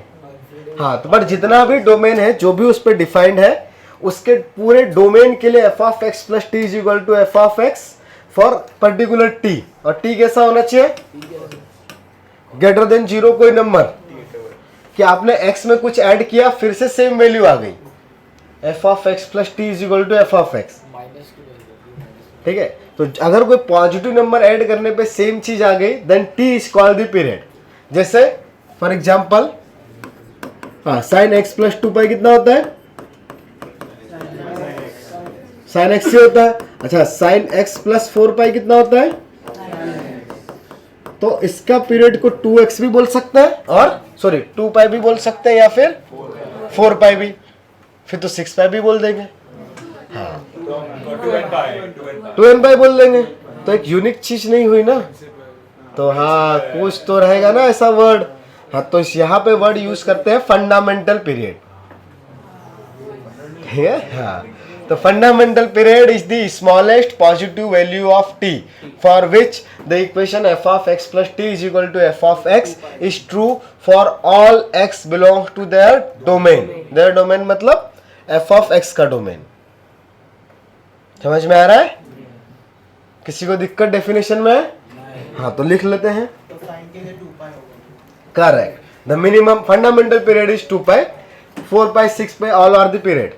हाँ, तो बट जितना भी डोमेन है जो भी उस पर डिफाइंड है, उसके पूरे डोमेन के लिए f of x plus t is equal to f of x for particular t। और t कैसा होना चाहिए? ग्रेटर देन 0 कोई नंबर, कि आपने x में कुछ ऐड किया फिर से सेम वैल्यू आ गई, f of x plus t is equal to f of x। ठीक है, तो अगर कोई पॉजिटिव नंबर ऐड करने पे सेम चीज आ गई, then t is called the period. जैसे for example sine x plus 2 pi कितना होता है? साइन x से होता है। अच्छा, साइन x प्लस 4 पाई कितना होता है? तो इसका पीरियड को 2x भी बोल सकते हैं, और सॉरी 2 पाई भी बोल सकते हैं, या फिर 4 पाई भी, फिर तो 6 पाई भी बोल देंगे। हाँ, 2n पाई बोल देंगे, तो एक यूनिक चीज नहीं हुई ना। तो हाँ, कुछ तो रहेगा ना ऐसा वर्ड। हाँ, तो यहाँ पे वर्ड यूज करते हैं फंडामेंटल पीरियड। ठीक है, हाँ, तो fundamental period is the smallest positive value of t for which the equation f of x plus t is equal to f of x is true for all x belongs to their domain. Their domain मतलब f of x का डोमेन। समझ में आ रहा है? किसी को दिक्कत डेफिनेशन में? हाँ, तो लिख लेते हैं। Correct, the minimum fundamental period is 2 pi, 4 pi 6 pi all are the period.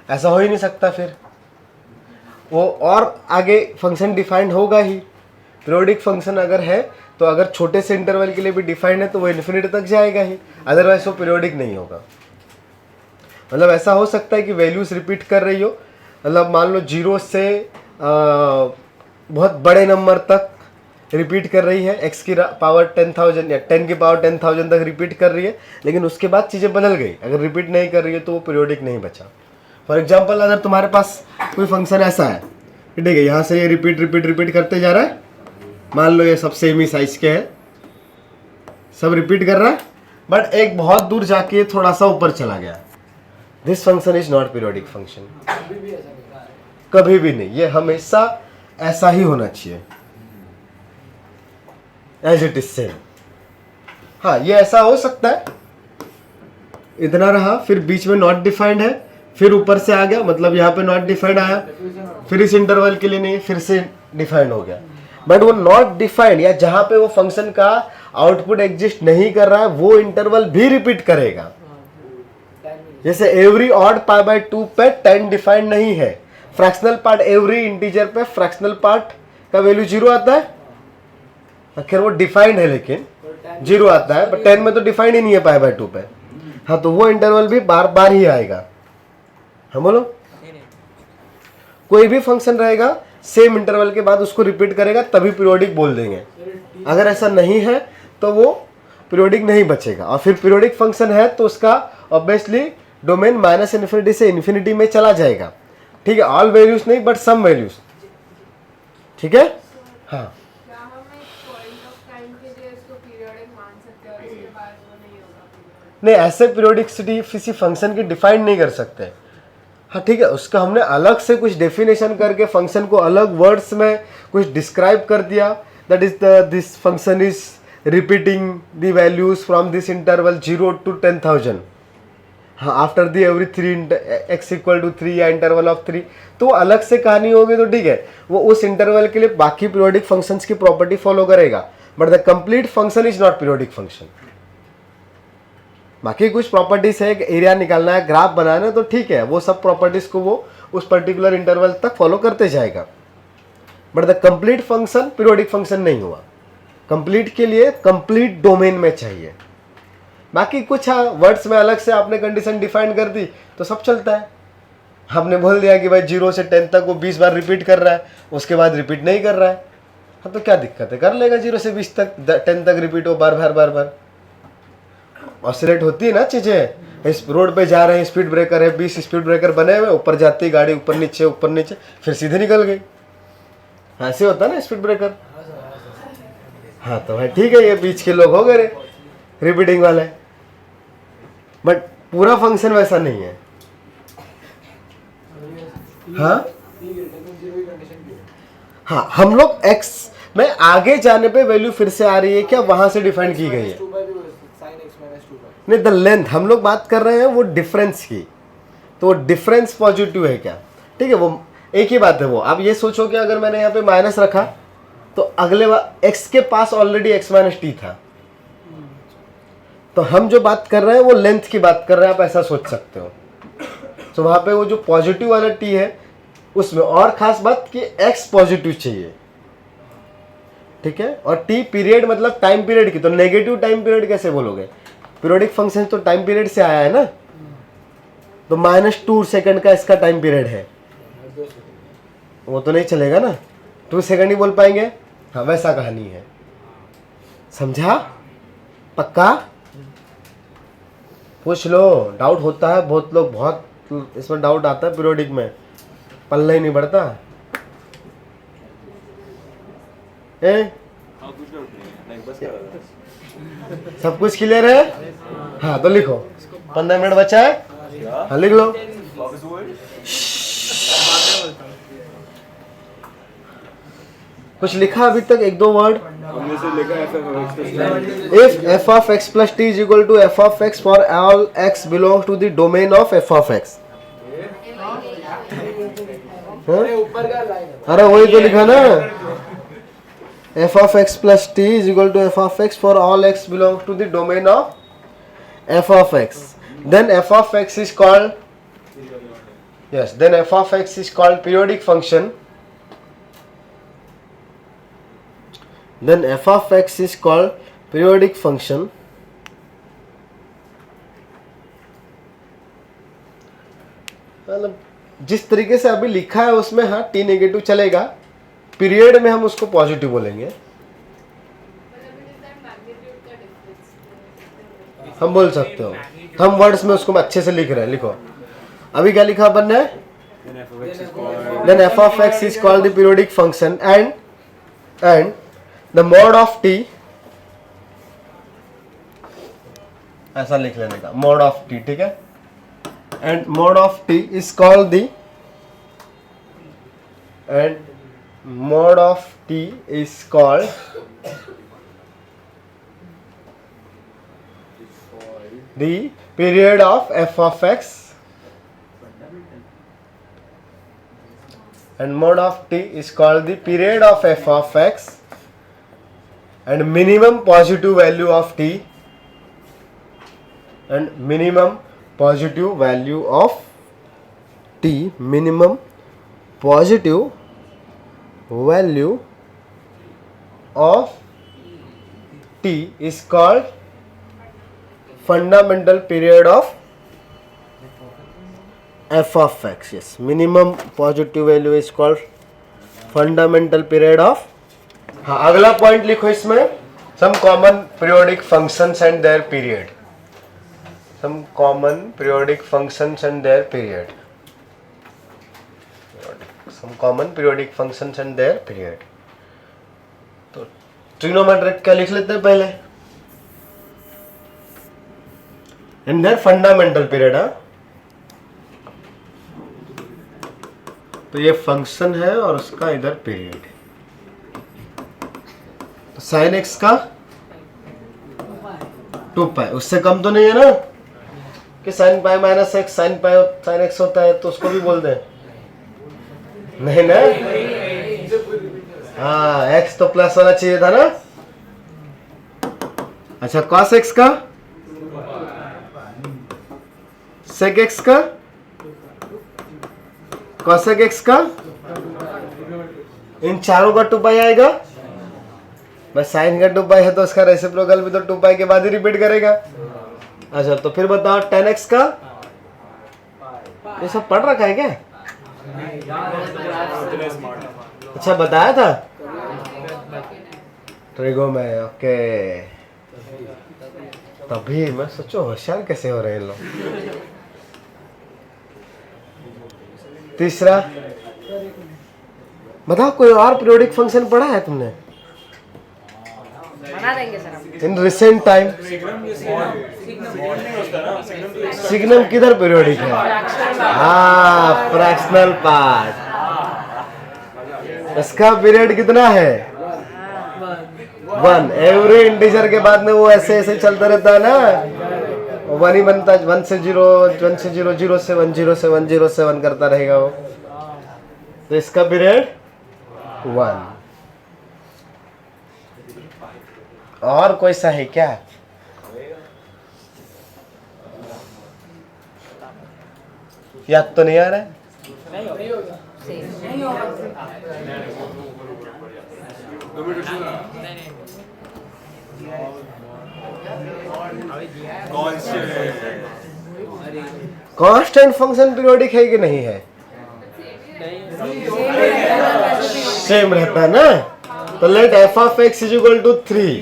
ऐसा हो ही नहीं सकता, फिर वो और आगे फंक्शन डिफाइंड होगा ही। पीरियोडिक फंक्शन अगर है तो अगर छोटे से इंटरवल के लिए भी डिफाइंड है तो वो इन्फिनिटी तक जाएगा ही, अदरवाइज वो पीरियोडिक नहीं होगा। मतलब ऐसा हो सकता है कि वैल्यूज रिपीट कर रही हो, मतलब मान लो 0 से बहुत बड़े नंबर तक रिपीट कर रही है, x की पावर 10,000 या 10 की पावर 10,000 तक रिपीट कर रही है, लेकिन उसके बाद चीज़ें बदल गई। अगर रिपीट नहीं कर रही है तो वो पीरियोडिक नहीं बचा। फॉर एग्जाम्पल, अगर तुम्हारे पास कोई फंक्शन ऐसा है, ठीक है, यहाँ से ये रिपीट करते जा रहा है, मान लो ये सब सेम ही साइज के हैं, सब रिपीट कर रहा है, बट एक बहुत दूर जाके थोड़ा सा ऊपर चला गया, this function is not periodic function, कभी भी नहीं, ये हमेशा ऐसा ही होना चाहिए एज इट इज सेम। हाँ ये ऐसा हो सकता है, इतना रहा, फिर बीच में नॉट डिफाइंड है, फिर ऊपर से आ गया, मतलब यहाँ पे नॉट डिफाइंड आया, फिर इस इंटरवल के लिए नहीं, फिर से डिफाइंड हो गया। बट वो नॉट डिफाइंड या जहां पे वो फंक्शन का आउटपुट एग्जिस्ट नहीं कर रहा है, वो इंटरवल भी रिपीट करेगा। जैसे एवरी ऑड पाई बाय 2 पे 10 डिफाइंड नहीं है, फ्रैक्शनल पार्ट एवरी इंटीजर पे फ्रैक्शनल पार्ट का वैल्यू 0 आता है, आखिर वो डिफाइंड है लेकिन 0 आता है, बट 10 में तो डिफाइंड ही नहीं है पाई बाय 2 पे। हाँ तो वो इंटरवल भी बार बार ही आएगा। हाँ बोलो, कोई भी फंक्शन रहेगा सेम इंटरवल के बाद उसको रिपीट करेगा तभी पीरियोडिक बोल देंगे। अगर ऐसा नहीं है तो वो पीरियोडिक नहीं बचेगा। और फिर पीरियोडिक फंक्शन है तो उसका ऑब्वियसली डोमेन -∞ से इन्फिनिटी में चला जाएगा। ठीक है, ऑल वैल्यूज नहीं बट सम वैल्यूज। ठीक है, हाँ क्या हम एक पॉइंट ऑफ टाइम के लिए इसको पीरियोडिक मान सकते हैं और इसके बाद वो नहीं होगा periodic? नहीं, ऐसे पीरियोडिसिटी किसी फंक्शन की डिफाइन नहीं कर सकते। हाँ ठीक है, उसका हमने अलग से कुछ डेफिनेशन करके फंक्शन को अलग वर्ड्स में कुछ डिस्क्राइब कर दिया, that is this function is repeating the values from this interval 0 to 10,000। हाँ, आफ्टर दी एवरी 3 x = 3 या इंटरवल ऑफ 3, तो अलग से कहानी होगी तो ठीक है, वो उस इंटरवल के लिए बाकी पीरियोडिक फंक्शंस की प्रॉपर्टी फॉलो करेगा, but the complete function is not periodic function. बाकी कुछ प्रॉपर्टीज है, एरिया निकालना है, ग्राफ बनाना है, तो ठीक है, वो सब प्रॉपर्टीज को वो उस पर्टिकुलर इंटरवल तक फॉलो करते जाएगा, but the complete function periodic function नहीं हुआ। कंप्लीट के लिए कंप्लीट डोमेन में चाहिए। बाकी कुछ वर्ड्स में अलग से आपने कंडीशन डिफाइन कर दी तो सब चलता है। आपने बोल दिया कि भाई 0 से 10 तक वो 20 बार रिपीट कर रहा है, उसके बाद रिपीट नहीं कर रहा है, हाँ तो क्या दिक्कत है, कर लेगा 0 से 20 तक 10 तक रिपीट हो बार बार। ऑसिलेट होती है ना चीज़ें, इस रोड पे जा रहे हैं, स्पीड ब्रेकर है, 20 स्पीड ब्रेकर बने हुए, ऊपर जाती गाड़ी ऊपर नीचे फिर सीधे निकल गई, ऐसे होता है ना स्पीड ब्रेकर। हाँ तो भाई ठीक है, ये बीच के लोग हो गए रिपीटिंग वाले, बट पूरा फंक्शन वैसा नहीं है। हाँ, हम लोग x में आगे जाने पे वैल्यू फिर से आ रही है क्या, वहां से डिफाइन की गई है। नहीं, द लेंथ हम लोग बात कर रहे हैं वो डिफरेंस की, तो वो डिफरेंस पॉजिटिव है क्या, ठीक है, वो एक ही बात है। वो आप ये सोचो कि अगर मैंने यहाँ पे माइनस रखा तो अगले बार x के पास ऑलरेडी x - t था, तो हम जो बात कर रहे हैं वो लेंथ की बात कर रहे हैं, आप ऐसा सोच सकते हो। तो वहां पे वो जो पॉजिटिव वाला t है उसमें और खास बात कि x पॉजिटिव चाहिए, ठीक है, और t पीरियड मतलब टाइम पीरियड की, तो नेगेटिव टाइम पीरियड कैसे बोलोगे, पीरियोडिक फंक्शन तो टाइम पीरियड से आया है ना, तो -2 सेकंड का इसका टाइम पीरियड है, वो तो नहीं चलेगा ना, 2 सेकंड ही बोल पाएंगे। हाँ वैसा कहानी है, समझा, पक्का। पूछ लो, डाउट होता है, बहुत लोग बहुत इसमें डाउट आता है, पीरियोडिक में पल्ला ही नहीं बढ़ता। सब कुछ क्लियर है। हाँ तो लिखो, 15 मिनट बचा है, हाँ लिख लो। कुछ लिखा अभी तक, 1-2 word. If f of x plus t is equal to f of x for all x belongs to the domain of f of x। अरे वही तो लिखा ना, f of x plus t is equal to f of x for all x belongs to the domain of f of x, then f of x is called, yes, then f of x is called periodic function, then f of x is called periodic function, मतलब जिस तरीके से अभी लिखा है उसमें हाँ t negative चलेगा, पीरियड में हम उसको पॉजिटिव बोलेंगे, हम बोल सकते हो, हम वर्ड्स में उसको अच्छे से लिख रहे हैं। लिखो अभी क्या लिखा अपन ने, then f of x is called the periodic function and the mod of t, ऐसा लिख लेने का, mod of t, ठीक है, and mod of t is called the the period of f of x, and mod of t is called the period of f of x, and minimum positive value of t, and minimum positive value of t, minimum positive value of t is called fundamental period of f of x. Yes, minimum positive value is called fundamental period of. हाँ, अगला point लिखो इसमें, some common periodic functions and their period. Some common periodic functions and their period. Some common periodic functions and their period. तो trigonometric क्या लिख लेते हैं पहले, and their fundamental period. हाँ, तो ये फंक्शन है और उसका इधर पीरियड. तो साइन एक्स का 2 पाई, उससे कम तो नहीं है ना कि sine pi minus x sine pi sine x होता है, तो उसको भी बोल दें, नहीं ना. हाँ, एक्स तो प्लस वाला चाहिए था ना. अच्छा, कॉस एक्स का, सेक एक्स का, कॉसेक एक्स का, इन चारों का 2 पाई आएगा. बस साइन का 2 पाई है तो उसका रेसिप्रोकल भी तो 2 पाई के बाद ही रिपीट करेगा. अच्छा, तो फिर बताओ tan x का, ये सब पढ़ रखा है क्या? अच्छा, बताया था ट्रिगो में. ओके, तभी मैं सोचो होशियार कैसे हो रहे हैं लोग. तीसरा बताओ, कोई और पीरियोडिक फंक्शन पढ़ा है तुमने बना देंगे सर हम. In recent time? सिग्नम किधर पीरियोडिक है? हाँ, फ्रैक्शनल पार्ट. इसका पीरियड कितना है? 1. एवरी इंटीजर के बाद में वो ऐसे ऐसे चलता रहता है ना, 1 ही बनता है. 1 से 0, 1 से 0, 0 से 1, 0 से 1, 0 से 1 करता रहेगा वो. तो इसका पीरियड 1. और कोई सा है क्या? याद तो नहीं आ रहा है? कांस्टेंट फंक्शन पीरियोडिक है कि नहीं है? सेम रहता है ना. तो let f of x is equal to 3,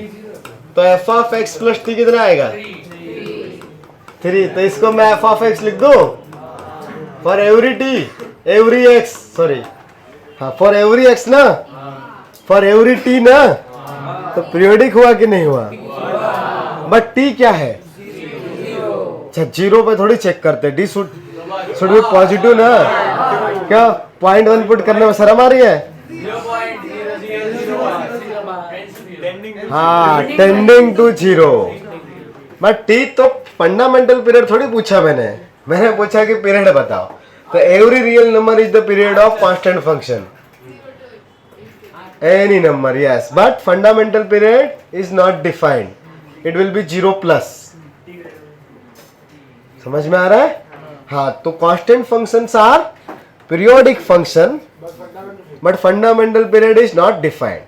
तो f of x plus t कितना आएगा? 3. तो इसको मैं f of x लिख दूं for every t, every x, sorry, हाँ, फॉर एवरी x ना, फॉर एवरी t ना. तो पीरियोडिक हुआ कि नहीं हुआ? बट t क्या है? अच्छा, 0 पे थोड़ी चेक करते, d शुड बी पॉजिटिव ना. क्या 0.1 पुट करने में शर्म आ रही है? हाँ, टेंडिंग टू 0. बट t तो फंडामेंटल पीरियड थोड़ी पूछा मैंने पूछा कि पीरियड बताओ. तो every real number is the period of constant function. Any number, yes, but fundamental period is not defined. It will be 0+. समझ में आ रहा है? हाँ, तो constant functions are periodic function, but fundamental period is not defined.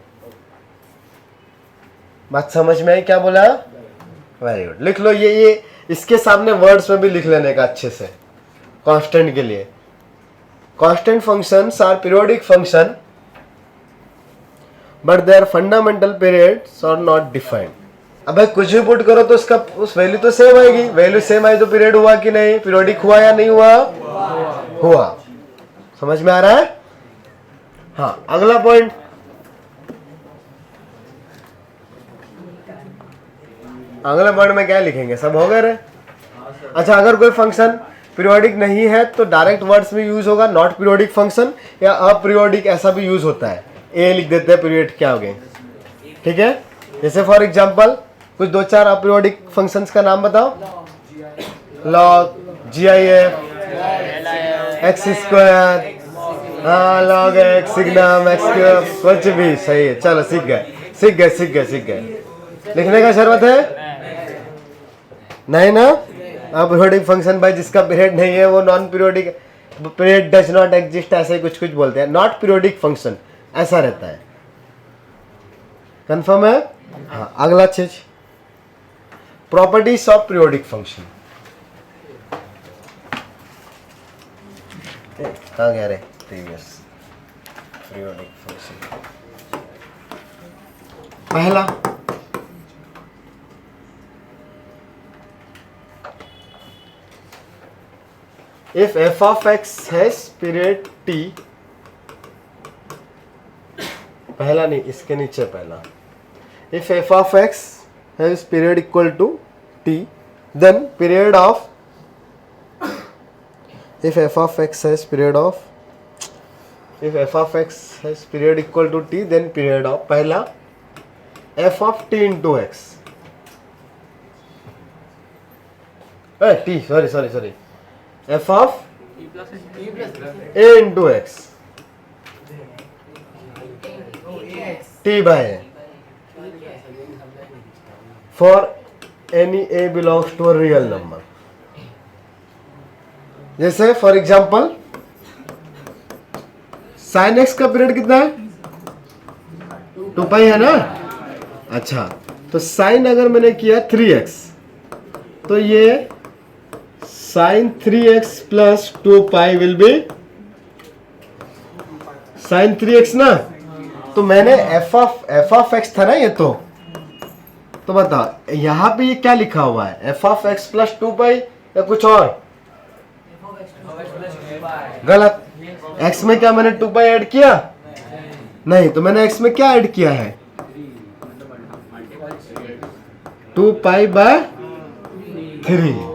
बात समझ में आई क्या बोला? Very good. लिख लो ये इसके सामने वर्ड्स में भी लिख लेने का अच्छे से. कांस्टेंट के लिए, constant functions are periodic function but their fundamental periods are not defined. अबे कुछ भी पुट करो तो उसका उस वैल्यू तो सेम आएगी. वैल्यू सेम आई तो पीरियड हुआ कि नहीं? पीरियोडिक हुआ या नहीं हुआ? हुआ. समझ में आ रहा है? हाँ, अगला पॉइंट. अगले पॉइंट में क्या लिखेंगे? सब हो गए रे. अच्छा, अगर कोई फंक्शन पीरियोडिक नहीं है तो डायरेक्ट वर्ड्स में यूज होगा नॉट पीरियोडिक फंक्शन, या अपीरियोडिक ऐसा भी यूज होता है। ए लिख देते हैं, पीरियड क्या हो गए, ठीक है। जैसे फॉर एग्जांपल कुछ 2-4 अपीरियोडिक फंक्शंस का नाम बताओ। लॉग, GIF, एक्स स्क्वायर, हाँ log x, signum, x cube, कुछ भी सही है। चलो सीख गए। लिखने का जरूरत है नहीं ना। अपीरियोडिक फंक्शन भाई जिसका पीरियड नहीं है वो non periodic, period does not exist ऐसे कुछ बोलते हैं। नॉट पीरियोडिक फंक्शन ऐसा रहता है। कंफर्म है? हाँ, अगला चीज प्रॉपर्टीज ऑफ पीरियोडिक फंक्शन। कहाँ गया रे प्रीवियस पीरियोडिक फंक्शन। पहला if f of x has period t, पहला नहीं इसके नीचे पहला, if f of x has period equal to t then period of, if f of x has period of, if f of x has period equal to t then period of, पहला f of t into x, t sorry f of a into x, t by a, for any a belongs to a real number। जैसे for example sine x का period कितना है, 2 पाई है ना। अच्छा तो sign अगर मैंने किया 3x तो ये sine 3x plus 2 pi will be sine 3x ना। तो मैंने f ऑफ x था ना ये, तो बताओ यहां पे ये क्या लिखा हुआ है, f ऑफ x प्लस 2 पाई या कुछ और? गलत। x में क्या मैंने 2 पाई ऐड किया? नहीं, तो मैंने x में क्या ऐड किया है, 2 पाई बाय 3।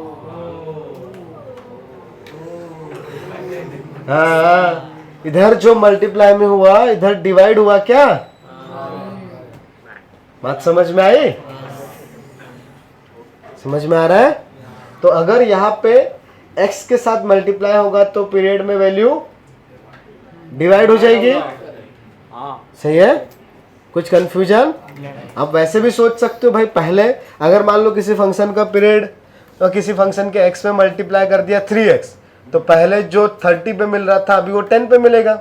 हाँ, इधर जो मल्टीप्लाई में हुआ इधर डिवाइड हुआ क्या? बात समझ में आई? समझ में आ रहा है? तो अगर यहाँ पे x के साथ मल्टीप्लाई होगा तो पीरियड में वैल्यू डिवाइड हो जाएगी। सही है? कुछ कंफ्यूजन? आप वैसे भी सोच सकते हो भाई, पहले अगर मान लो किसी फंक्शन का पीरियड और किसी फंक्शन के x में मल्टीप्लाई कर दिया 3x, तो पहले जो 30 पे मिल रहा था अभी वो 10 पे मिलेगा।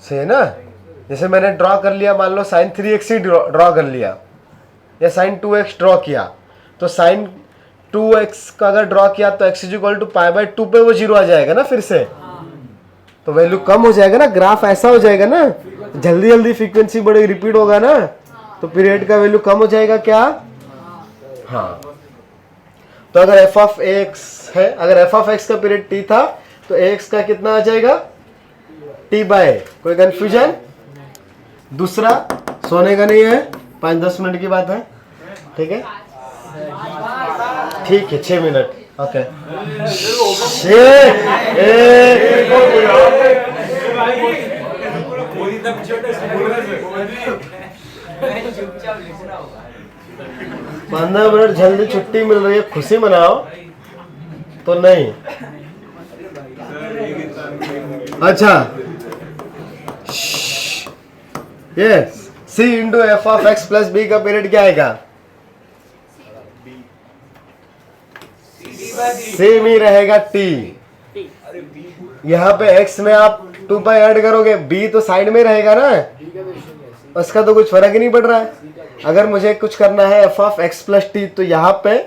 सही है ना? जैसे मैंने ड्रॉ कर लिया, मान लो साइन 3x ही ड्रॉ कर लिया या साइन 2x ड्रॉ किया, तो साइन 2x का अगर ड्रॉ किया तो x equal to pi by 2 पे वो 0 आ जाएगा ना, फिर से तो वैल्यू कम हो जाएगा ना, ग्राफ ऐसा हो जाएगा ना, जल्दी जल्दी फ्रीक्वेंसी बड़ी रिपीट होगा ना, तो पीरियड का वैल्यू कम हो जाएगा क्या? हाँ। तो अगर f ऑफ x है, अगर f ऑफ x का पीरियड t था तो ax का कितना आ जाएगा, t बाय। कोई कंफ्यूजन? दूसरा सोने का नहीं है, 5-10 मिनट की बात है, ठीक है? ठीक है, 6 मिनट। ओके चुपचाप लिखना होगा। 15 मिनट जल्दी छुट्टी मिल रही है, खुशी मनाओ तो नहीं। अच्छा yes, c into f of x plus b का पीरियड क्या आएगा? सेम ही रहेगा t। यहाँ पे x में आप 2 पाई ऐड करोगे, b तो साइड में रहेगा ना, उसका तो कुछ फर्क ही नहीं पड़ रहा है। अगर मुझे कुछ करना है f of x plus T, तो यहाँ पे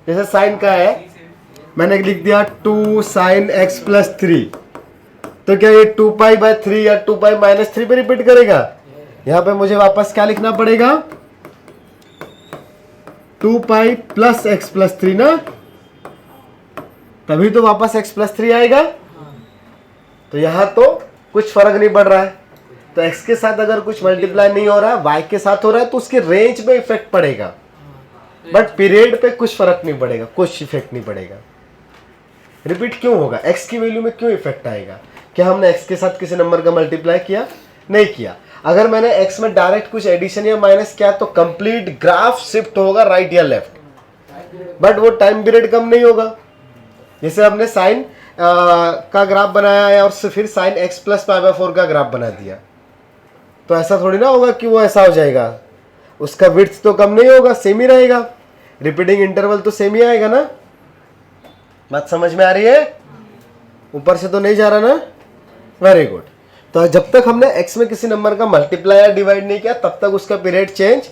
जैसे साइन का है मैंने लिख दिया 2 साइन x प्लस 3, तो क्या ये 2 पाई बाय 3 या 2 पाई माइनस 3 पे रिपीट करेगा? यहाँ पे मुझे वापस क्या लिखना पड़ेगा, 2 पाई प्लस x प्लस 3 ना, तभी तो वापस x प्लस 3 आएगा। तो यहाँ तो कुछ फर्क नहीं पड़ रहा है, तो x के साथ अगर कुछ मल्टीप्लाई नहीं हो रहा है, y के साथ हो रहा है, तो उसके रेंज में इफेक्ट पड़ेगा। बट पीरियड पे कुछ फर्क नहीं पड़ेगा, कुछ इफेक्ट नहीं पड़ेगा। रिपीट क्यों होगा? एक्स की वैल्यू में क्यों इफेक्ट आएगा? क्या हमने एक्स के साथ किसी नंबर का मल्टीप्लाई किया? नहीं किया। अगर मैंने एक्स में डायरेक्ट कुछ एडिशन या माइनस किया तो कंप्लीट ग्राफ शिफ्ट होगा राइट या लेफ्ट, बट वो टाइम पीरियड कम नहीं होगा। जैसे हमने साइन का ग्राफ बनाया है और फिर sine x plus pi by 4 का ग्राफ बना दिया, तो ऐसा थोड़ी ना होगा कि वो ऐसा हो जाएगा। उसका विड्थ तो कम नहीं होगा, सेम ही रहेगा। रिपीटिंग इंटरवल तो सेम ही आएगा ना। बात समझ में आ रही है? ऊपर से तो नहीं जा रहा ना? Very good. तो जब तक हमने x में किसी नंबर का मल्टीप्लाई या डिवाइड नहीं किया तब तक उसका पीरियड चेंज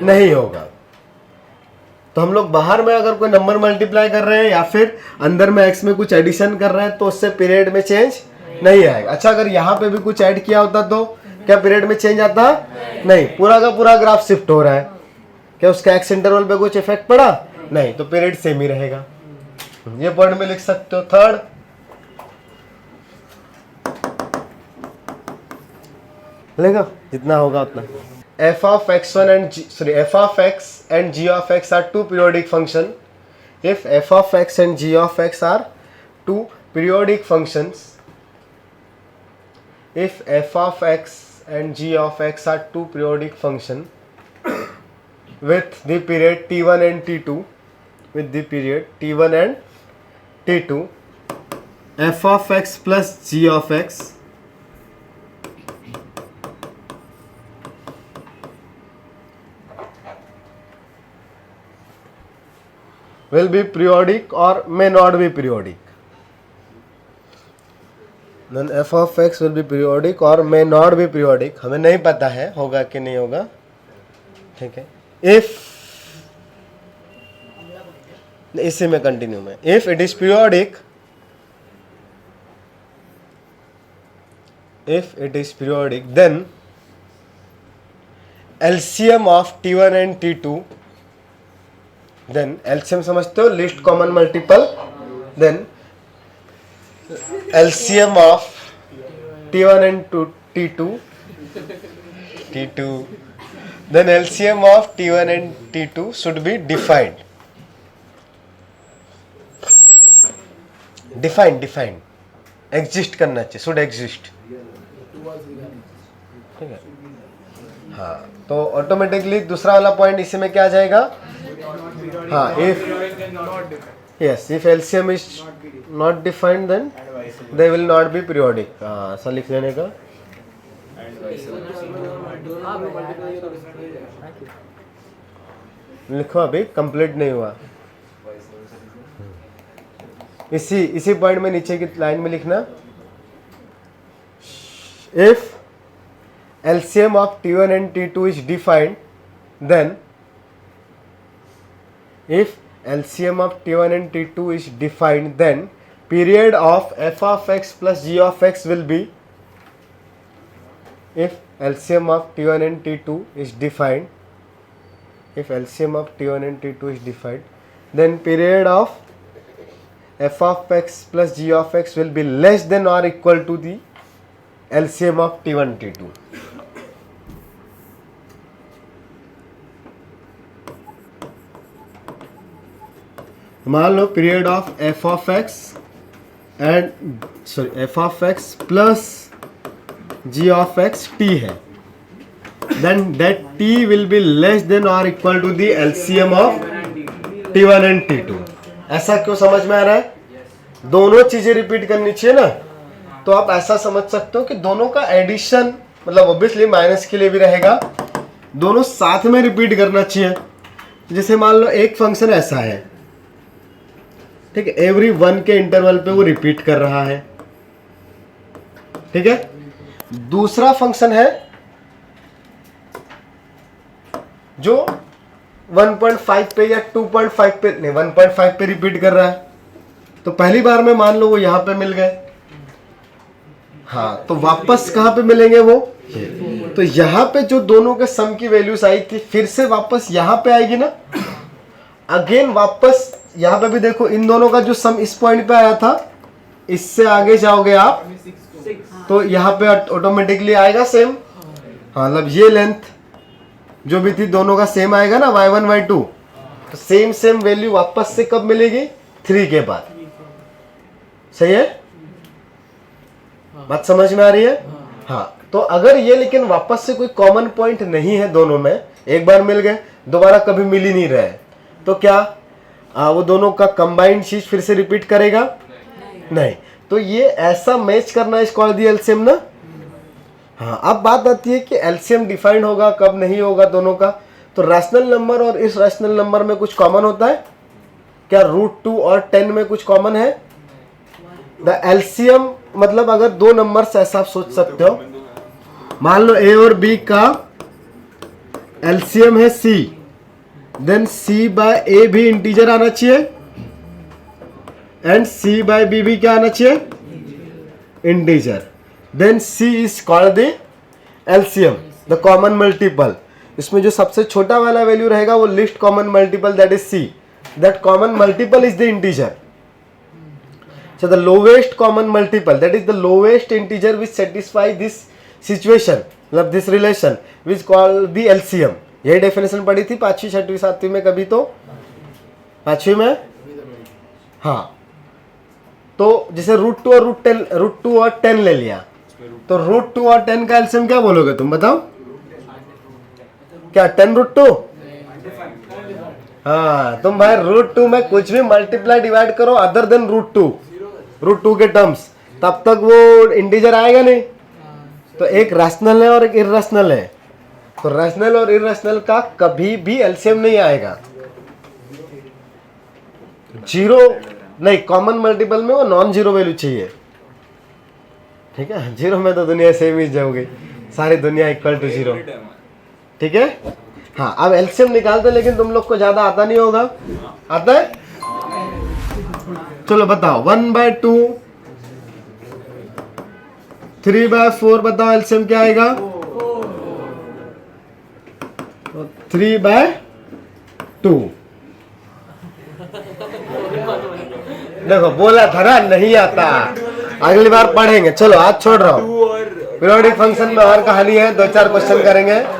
नहीं होगा। तो हम लोग बाहर में अगर कोई नंबर मल्टीप्लाई कर रहे हैं या फिर अंदर में x में कुछ एडिशन कर रहे हैं तो उससे पीरियड में चेंज नहीं आएगा। अच्छा, अगर यहाँ पे भी कुछ ऐड किया होता तो क्या पीरियड में चेंज आता? नहीं, पूरा का पूरा ग्राफ शिफ्ट हो रहा है। क्या उसका एक्स इंटरवल पे कुछ इफेक्ट पड़ा? नहीं, तो पीरियड सेम ही रहेगा। ये पॉइंट में लिख सकते हो। थर्ड, लेगा जितना होगा उतना। f of x1 and f of x and g of x are two periodic function. If f of x and g of x are two periodic functions, if f of x and g of x are two periodic function with the period t1 and t2, with the period t1 and t2, f of x plus g of x will be periodic or may not be periodic. Then f of x will be periodic or may not be periodic. हमें नहीं पता है होगा कि नहीं होगा, ठीक है। If इसी में कंटिन्यू में, if it is periodic, if it is periodic, then LCM of T1 and T2, then LCM समझते हो, least common multiple, then LCM of T1 and T2, then LCM of T1 and T2 should be defined. Exist करना चाहिए, should exist, ठीक है। हाँ, तो automatically दूसरा वाला पॉइंट इसी में क्या आ जाएगा? हाँ, if LCM is not defined then they will not be periodic. हाँ, ऐसा लिख लेने का। लिखो, अभी कंप्लीट नहीं हुआ। इसी पॉइंट में नीचे की लाइन में लिखना, if LCM of T1 and T2 is defined, then if LCM of T1 and T2 is defined, then period of f of x plus g of x will be, if LCM of T1 and T2 is defined, if LCM of T1 and T2 is defined, then period of f of x plus g of x will be less than or equal to the LCM of T1 T2. मान लो period of f of x f of x plus g of x t है, then that t will be less than or equal to the LCM of T1 and T2. ऐसा क्यों समझ में आ रहा है? दोनों चीजें रिपीट करनी चाहिए ना, तो आप ऐसा समझ सकते हो कि दोनों का एडिशन, मतलब ऑब्वियसली माइनस के लिए भी रहेगा, दोनों साथ में रिपीट करना चाहिए। जैसे मान लो एक फंक्शन ऐसा है, ठीक है, एवरी 1 के इंटरवल पे वो रिपीट कर रहा है, ठीक है। दूसरा फंक्शन है जो 1.5 पे या 2.5 पे, नहीं 1.5 पे रिपीट कर रहा है। तो पहली बार में मान लो वो यहां पे मिल गए, हाँ, तो वापस कहां पे मिलेंगे वो? तो यहां पे जो दोनों के सम की वैल्यूज आई थी फिर से वापस यहां पे आएगी ना, अगेन वापस यहां पे भी देखो, इन दोनों का जो सम इस पॉइंट पे आया था, इससे आगे जाओगे आप तो यहाँ पे ऑटोमेटिकली आएगा सेम। हाँ, मतलब ये लेंथ जो भी थी दोनों का सेम आएगा ना, y1 y2, तो सेम वैल्यू वापस से कब मिलेगी? 3 के बाद। सही है? बात समझ में आ रही है? हाँ। तो अगर ये लेकिन वापस से कोई कॉमन पॉइंट नहीं है दोनों में, एक बार मिल गए, दोबारा कभी मिल ही नहीं रहे, तो क्या वो दोनों का कंबाइंड चीज फिर से रिपीट करेगा? नहीं। तो ये ऐसा मैच करना इज कॉल्ड द एलसीएम ना। हाँ, अब बात आती है कि एलसीएम डिफाइंड होगा कब नहीं होगा दोनों का। तो रैशनल नंबर और इस रैशनल नंबर में कुछ कॉमन होता है क्या? √2 और 10 में कुछ कॉमन है? द एलसीएम मतलब अगर दो नंबर्स ऐसा आप सोच सकते हो, मान लो ए और बी का एलसीएम है सी, देन सी बाय ए भी इंटीजर आना चाहिए एंड सी बाय बी भी क्या आना चाहिए? Integer. Then c is called the LCM, the common multiple. इसमें जो सबसे छोटा वाला वैल्यू रहेगा वो least common multiple, that is c, that common multiple is the integer. So the lowest common multiple, that is the lowest integer which satisfy this situation, मतलब this relation, which called the LCM। यही definition पढ़ी थी 5वीं 6वीं 7वीं में कभी, तो 5वीं में। हाँ, तो जैसे √2 और 10 ले लिया, तो √2 और 10 का एलसीएम क्या बोलोगे तुम बताओ? क्या 10√2? हाँ, तुम भाई √2 में कुछ भी मल्टीप्लाई डिवाइड करो अदर देन √2 के टर्म्स, तब तक वो इंटीजर आएगा नहीं। तो एक रैशनल है और एक इर्रेशनल है, तो रैशनल और इर्रेशनल का कभी भी एलसीएम नहीं आएगा। जीरो नहीं, कॉमन मल्टीपल में वो नॉन जीरो वैल्यू चाहिए। ठीक है, जीरो में तो दुनिया सेम ही जाओगी, सारी दुनिया इक्वल टू जीरो। ठीक है। हाँ, अब एलसीएम निकालते, लेकिन तुम लोग को ज्यादा आता नहीं होगा, आता है? चलो बताओ, 1/2, 3/4 बताओ एलसीएम क्या आएगा? 3/2। देखो बोला था ना नहीं आता, अगली बार पढ़ेंगे। चलो आज छोड़ रहा हूँ, पीरियोडिक फंक्शन में और कहानी है, 2-4 क्वेश्चन करेंगे।